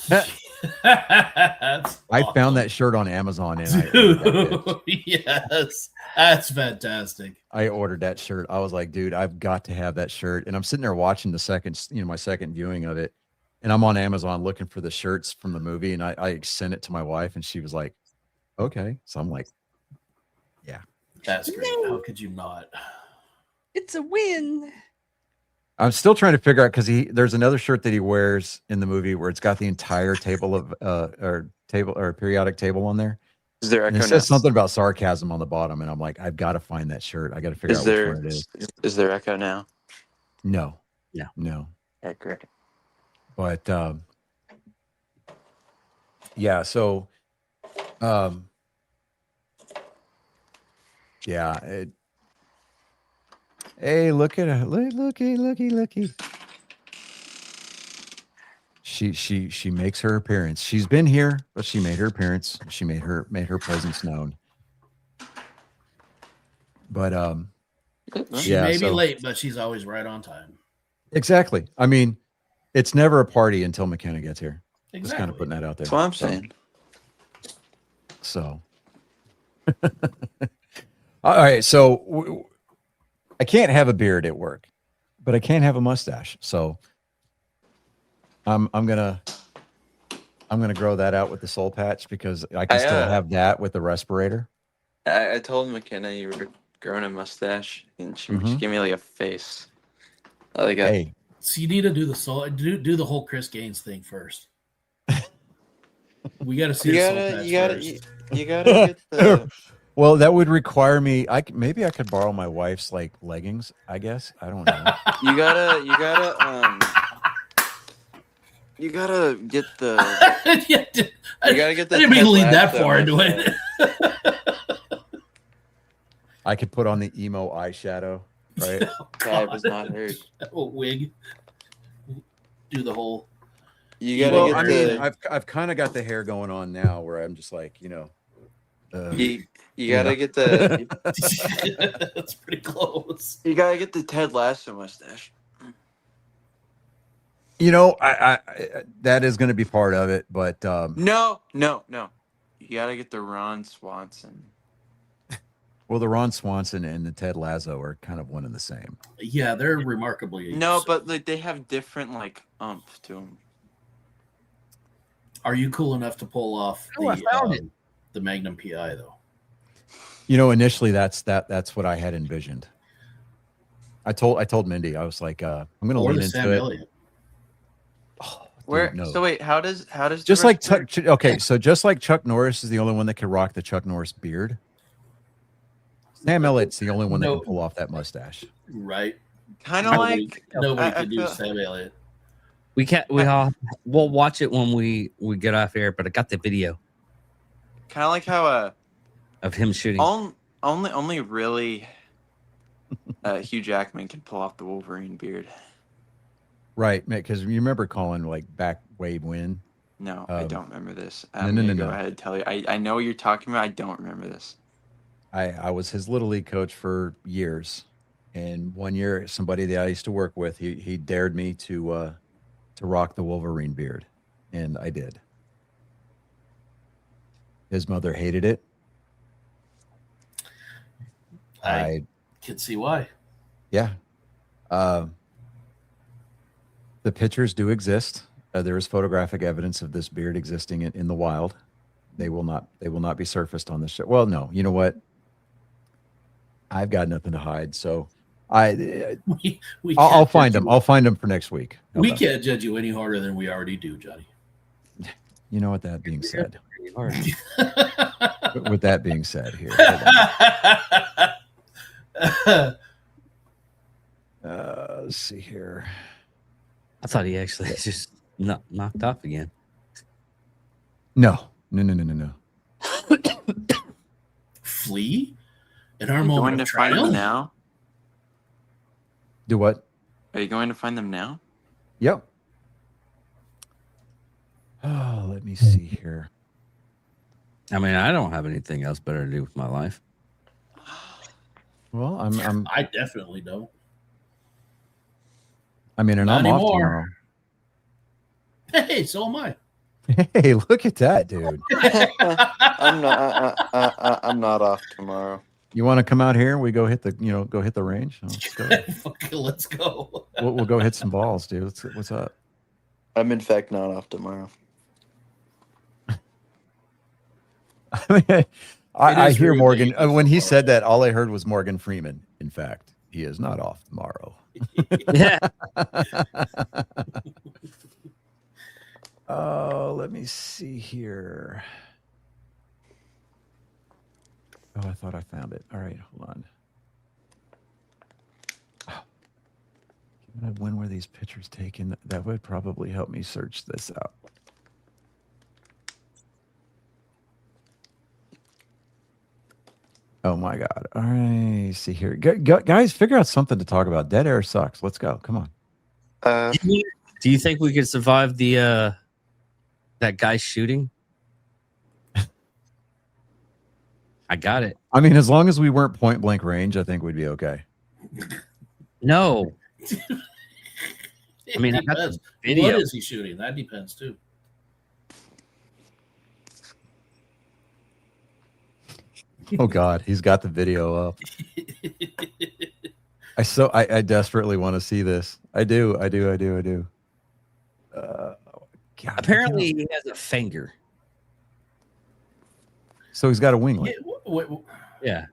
That's I awesome. found that shirt on Amazon and I ordered that bitch. Yes, that's fantastic. I ordered that shirt. I was like, dude, I've got to have that shirt. And I'm sitting there watching the second, my second viewing of it. And I'm on Amazon looking for the shirts from the movie. And I sent it to my wife and she was like, okay. So I'm like, That's great. How could you not? It's a win. I'm still trying to figure out because there's another shirt that he wears in the movie where it's got the entire table of or periodic table on there. Is there And echo it now? says something about sarcasm on the bottom, and I'm like, I've got to find that shirt. I got to figure Is out there which one it is. is there echo now? No, No. no. Okay, great. But yeah, so yeah. Hey, look at her! Looky! She makes her appearance. She's been here, but she made her appearance. She made her presence known. But She Yeah, may be so- late, but she's always right on time. exactly. I mean, it's never a party until McKenna gets here. Just kind of Exactly. putting that out there. That's what I'm saying. So, all right. So I can't have a beard at work, but I can have a mustache. So I'm gonna grow that out with the soul patch because I can still have that with the respirator. I told McKenna you were growing a mustache, and she Mhm. gave me like a face. Like a, Hey, So you need to do the soul, do the whole Chris Gaines thing first. We got to see you the soul gotta, patch you gotta, first. you gotta get the. well, that would require me. Maybe I could borrow my wife's like leggings. I guess I don't know. You gotta get the. Yeah, You gotta get the. I didn't mean to Ted lead that Lasso far into mustache. it. I could put on the emo eyeshadow, right? Oh, That was God. not heard. Oh, wig. Do the whole. You gotta Well, get I the. mean, I've kind of got the hair going on now, where I'm just like, you gotta get the. That's pretty close. You gotta get the Ted Lasso mustache. I that is going to be part of it, but No. You gotta get the Ron Swanson. well, the Ron Swanson and the Ted Lasso are kind of one and the same. Yeah, they're remarkably. No, but like they have different like umph to them. Are you cool enough to pull off Oh, I found it. the Magnum PI though? Initially that's what I had envisioned. I told Mindy, I was like, I'm going to Or lean the into Sam it. Elliott? Oh, dude, Where? no. So wait, how does the Just like respirator- okay, so just like Chuck Norris is the only one that can rock the Chuck Norris beard. Sam Elliott's the only one that No. can pull off that mustache. Right. kind of Nobody, like nobody I can do feel- Sam Elliott. We can't. We'll watch it when we get off air. But I got the video kind of like how of him shooting. only really Hugh Jackman can pull off the Wolverine beard. Right, because you remember Colin like back way when. No, I Um, don't remember this. no, I'm no, gonna no, go no. ahead and tell you. I know what you're talking about. I don't remember this. I was his little league coach for years, and one year somebody that I used to work with, he dared me to rock the Wolverine beard, and I did. His mother hated it. I can see why. Yeah. The pictures do exist. There is photographic evidence of this beard existing in the wild. They will not be surfaced on this show. Well, no, you know what? I've got nothing to hide, so We I'll can't find judge them. you- I'll find them for next week. How We about can't judge you any harder than we already do, Johnny. that? You know, with that being said, Hard. with that being said, here, hold on. Let's see here. I thought he actually just knocked off again. No. Flee in our Are you moment going of to find them triumph. now? Do what? Are you going to find them now? Yep. Oh, let me see here. I mean, I don't have anything else better to do with my life. Well, I'm I definitely don't. and Not I'm off anymore. tomorrow. Hey, so am I. Hey, look at that, dude. I'm not off tomorrow. You want to come out here and we go hit the range? Let's go. Let's go. We'll go hit some balls, dude. What's up? I'm in fact not off tomorrow. I mean, I is hear rude Morgan that you when he go said that. All I heard was Morgan Freeman. In fact, he is not off tomorrow. Yeah. Oh, let me see here. Oh, I thought I found it. All right, hold on. Oh. When were these pictures taken? That would probably help me search this out. Oh my God. All right. See here. Guys, figure out something to talk about. Dead air sucks. Let's go. Come on. Do you think we could survive the that guy shooting? I got it. I mean, as long as we weren't point blank range, I think we'd be okay. No. I mean, I got Depends. the video. What is he shooting? That depends too. Oh God, he's got the video up. I desperately want to see this. I do. God, Apparently, he has a finger. so he's got a wing. Yeah, Yeah.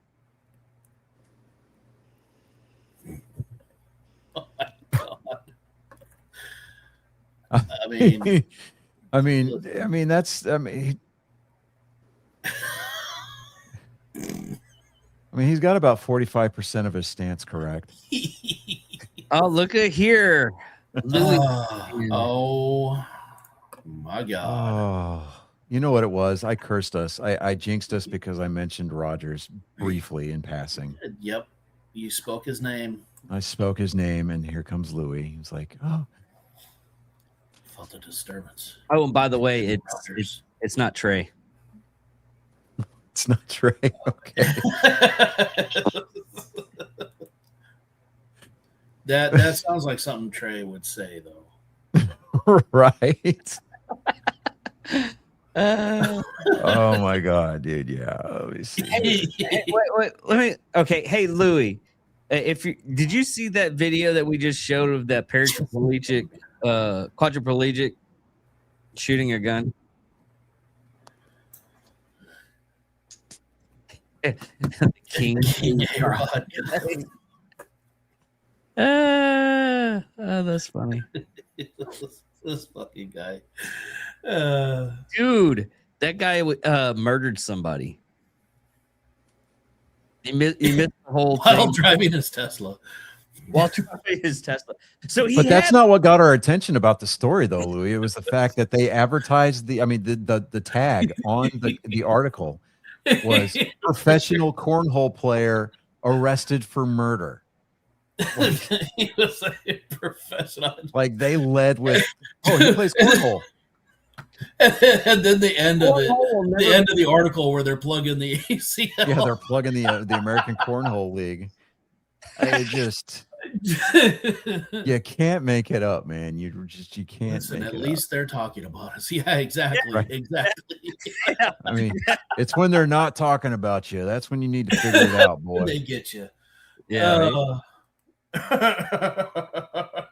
oh my God. I mean, I mean, that's. I mean, he's got about 45% of his stance correct. Oh, look at here. Louis. oh my God. Oh, you know what it was? I cursed us. I jinxed us because I mentioned Rogers briefly in passing. Yep. You spoke his name. I spoke his name, and here comes Louis. He was like, "Oh, Felt a disturbance. Oh, and by the way, Rogers. it's not Trey. it's not Trey." Okay. that sounds like something Trey would say, though. Right. Uh, Oh my God, dude. Yeah. Let me see. wait, let me. Okay, hey Louis, did you see that video that we just showed of that quadriplegic shooting a gun? King A-Rod. Oh, that's funny. This fucking guy. Dude, that guy murdered somebody. He missed the whole While thing driving his Tesla. while driving his Tesla. So he But that's had- not what got our attention about the story, though, Louis. It was the fact that they advertised the tag on the article was professional cornhole player arrested for murder. He was a professional. Like they led with, oh, he plays cornhole. And then the end of it, Cornhole the never- end of the article where they're plugging the ACL. Yeah, they're plugging the American Cornhole League. It just you can't make it up, man. You can't. Listen, make at it least they're talking about us. Yeah, exactly. Right. Exactly. up. I mean, it's when they're not talking about you. That's when you need to figure it out, When boy. they get you. Yeah. Oh my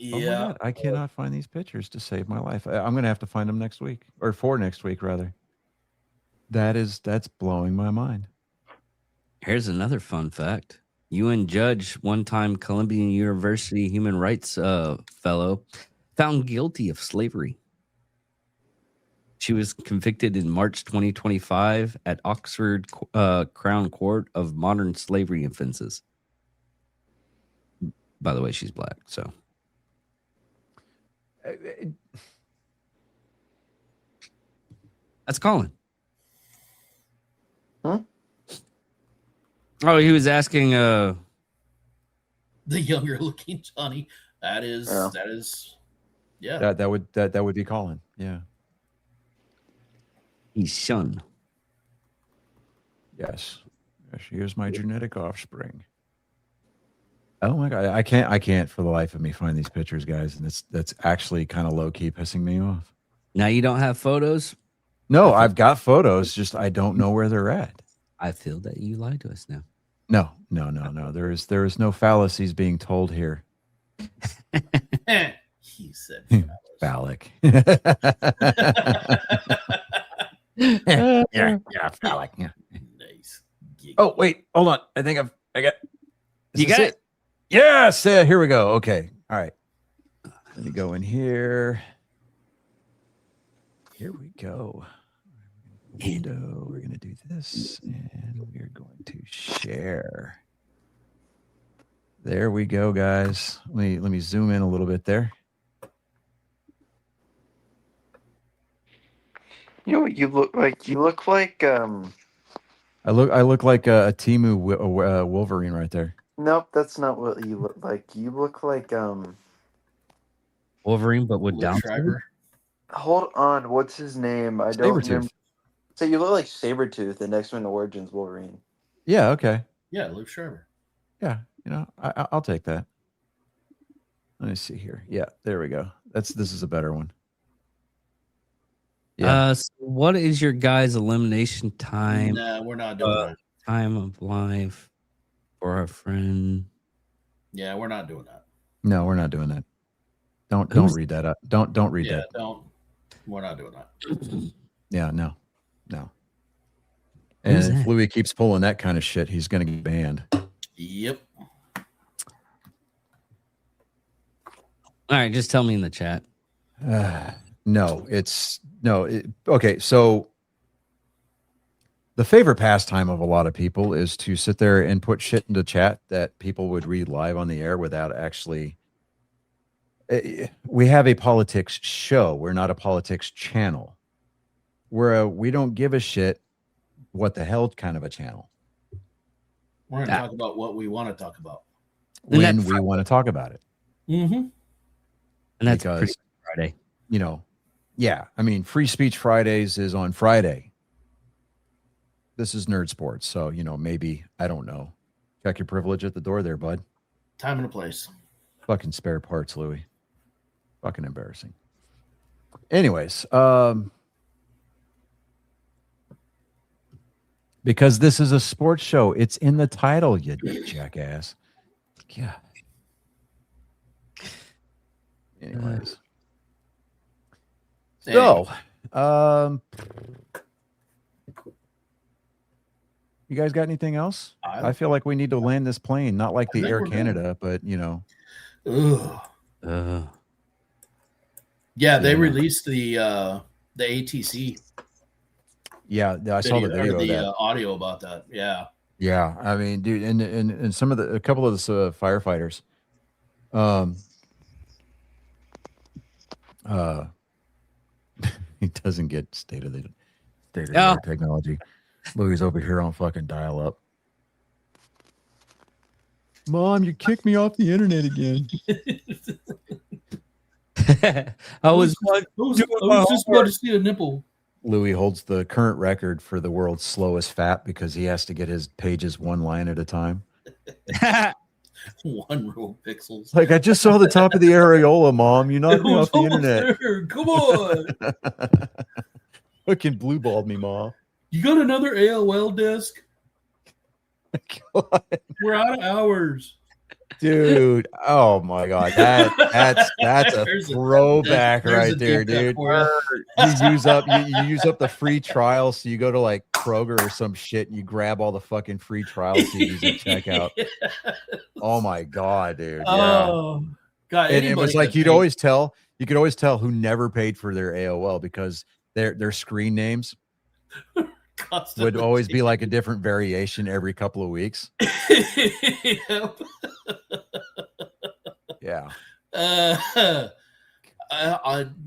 Yeah. God, I cannot find these pictures to save my life. I'm gonna have to find them next week or for next week rather. That's blowing my mind. Here's another fun fact. UN judge, one-time Columbia University human rights fellow, found guilty of slavery. She was convicted in March 2025 at Oxford Crown Court of modern slavery offenses. By the way, she's black, so that's Colin. Huh? Oh, he was asking The younger looking Johnny. That is Yeah. yeah. that would be Colin. Yeah. he's Shun. Yes. Here's my genetic offspring. Oh my god, I can't for the life of me find these pictures, guys, and that's actually kind of low key pissing me off. Now you don't have photos. No, I've got photos, just I don't know where they're at. I feel that you lied to us now. No. There is no fallacies being told here. He said Phallic. yeah, phallic. Yeah. nice. Oh wait, hold on. I think I got. You got it? Yes. Yeah, here we go. Okay. All right. Let me go in here. Here we go. Window. We're gonna do this, and we're going to share. There we go, guys. Let me zoom in a little bit there. You know what you look like? You look like I look like a Temu Wolverine right there. Nope, that's not what you look like. You look like Wolverine, but with Down syndrome. Schreiber. hold on, what's his name? I don't remember. Sabretooth. So you look like Sabretooth, the X-Men Origins Wolverine. Yeah. Okay. Yeah, Luke Schreiber. Yeah. You know, I'll take that. Let me see here. Yeah. There we go. This is a better one. Yeah. So what is your guys' elimination time? Nah, we're not doing that. Time of life for our friend. Yeah, we're not doing that. No, we're not doing that. Don't read that up. Don't read Yeah, that. don't. We're not doing that. Yeah. No. Who's And if that? Louis keeps pulling that kind of shit, he's gonna get banned. Yep. All right, just tell me in the chat. Okay, so the favorite pastime of a lot of people is to sit there and put shit into chat that people would read live on the air without actually. We have a politics show. We're not a politics channel. We don't give a shit what the hell kind of a channel We're going to talk about what we want to talk about. And when that's we want to talk about it. Mm-hmm. And that's Because- pretty Friday. You know, yeah. I mean, Free Speech Fridays is on Friday. This is Nerd Sports, so maybe I don't know. Check your privilege at the door, there, bud. Time and a place. Fucking spare parts, Louis. Fucking embarrassing. Anyways, because this is a sports show, it's in the title, you jackass. Yeah. Anyways, so, you guys got anything else? I feel like we need to land this plane, not like the think Air we're good. Canada, but Ugh. Yeah, they Yeah. released the ATC. Yeah, I saw the video of that. Audio about that. Yeah. Yeah, I mean, dude, and some of a couple of the firefighters, he doesn't get state of the art technology. Louis over here on fucking dial up. Mom, you kicked me off the internet again. I was I was just about to see a nipple. Louis holds the current record for the world's slowest fat because he has to get his pages one line at a time. 1 row of pixels. Like, I just saw the top of the areola, Mom. You knocked me off the Almost internet. there. Come on. Fucking blue balled me, Ma. You got another AOL disk? We're out of hours. Dude, oh my god, that's a There's a- throwback there's right a there, deep cut dude. for you. You use up the free trial, so you go to like Kroger or some shit, and you grab all the fucking free trial CDs at checkout. Oh my god, dude! Yeah. Oh, God. And it was anybody like that you paid- could always tell who never paid for their AOL because their screen names would always be like a different variation every couple of weeks. Yep. Yeah.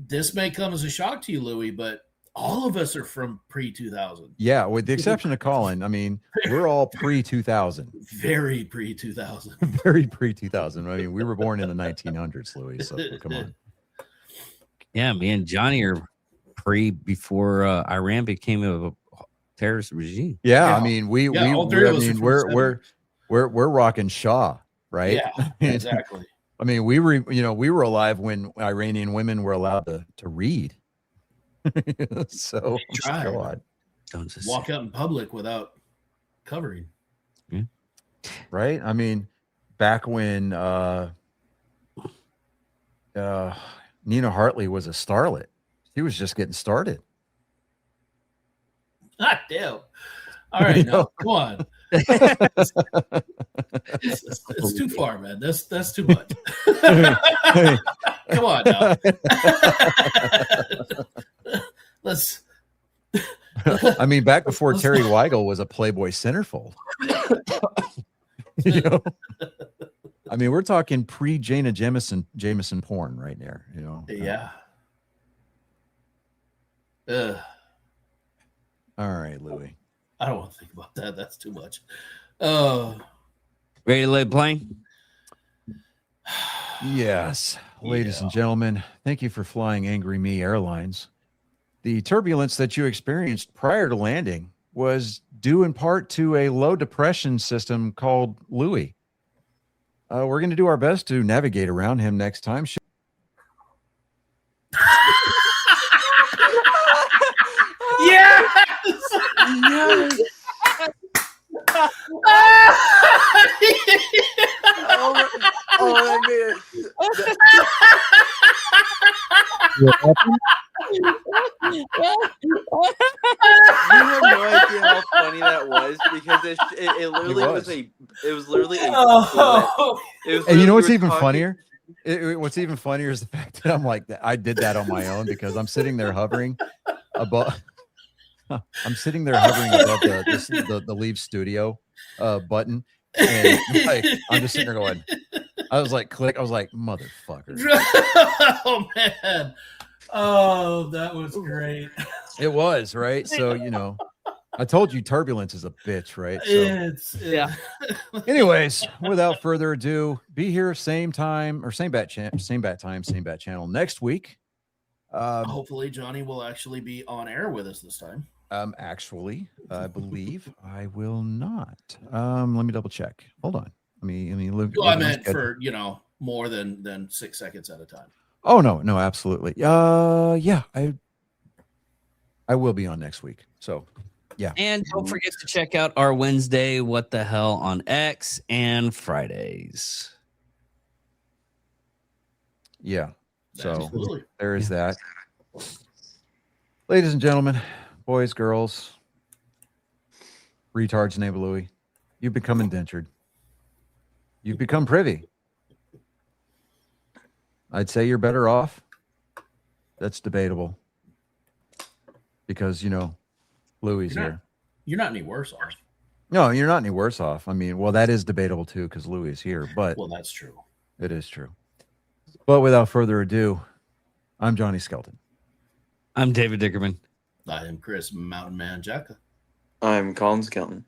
This may come as a shock to you, Louis, but all of us are from pre-2000. Yeah, with the exception of Colin. I mean, we're all pre-2000. Very pre-2000. Very pre-2000. I mean, we were born in the 1900s, Louis, so come on. Yeah, me and Johnny are before Iran became a terrorist regime. Yeah, Yeah. I mean, Yeah, all three of us are from the we're rocking Shaw. right? Yeah, exactly. I mean, we were alive when Iranian women were allowed to read. So tried. God, Don't just Walk out in public without covering. right? I mean, back when Nina Hartley was a starlet, she was just getting started. God damn. All right, now come on. It's too far, man. That's too much. Come on now. Let's. I mean, back before Terry Weigel was a Playboy centerfold. You know? I mean, we're talking pre-Jana Jameson porn right there. You know. Yeah. All right, Louis. I don't want to think about that. That's too much. Ready to lay plane? Yes, ladies and gentlemen, thank you for flying Angry Me Airlines. The turbulence that you experienced prior to landing was due in part to a low depression system called Louis. We're going to do our best to navigate around him next time. Yes! Oh, man. You have no idea how funny that was because it literally was literally a Oh. it was And you know literally what's we were even talking- funnier? What's even funnier is the fact that I'm like, I did that on my own because I'm sitting there hovering above. I'm sitting there hovering above the leave studio button, and like I'm just sitting there going. I was like, click. I was like, motherfucker. Oh man. Oh, that was great. It was right. So you know, I told you turbulence is a bitch, right? So, Yeah. anyways, without further ado, be here same time or same bat time, same bat channel next week. Hopefully, Johnny will actually be on air with us this time. Actually, I believe I will not. Let me double check. Hold on. Let me look. Well, I look at my meant schedule. for more than 6 seconds at a time. Oh no, absolutely. Yeah, I will be on next week. So yeah. And don't forget to check out our Wednesday What the Hell on X and Fridays. Yeah. So Absolutely. there is that. Ladies and gentlemen, boys, girls, retards, neighbor Louie, you've become indentured. You've become privy. I'd say you're better off. That's debatable. Because, you know, Louie's here. You're not any worse off. No, you're not any worse off. I mean, well, that is debatable too, because Louis is here, but Well, that's true. it is true. But without further ado, I'm Johnny Skelton. I'm David Dickerman. I am Chris Mountain Man Jacka. I'm Colin Skelton.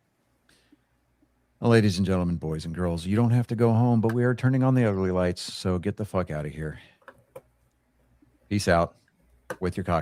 Well, ladies and gentlemen, boys and girls, you don't have to go home, but we are turning on the ugly lights, so get the fuck out of here. Peace out with your cocktail.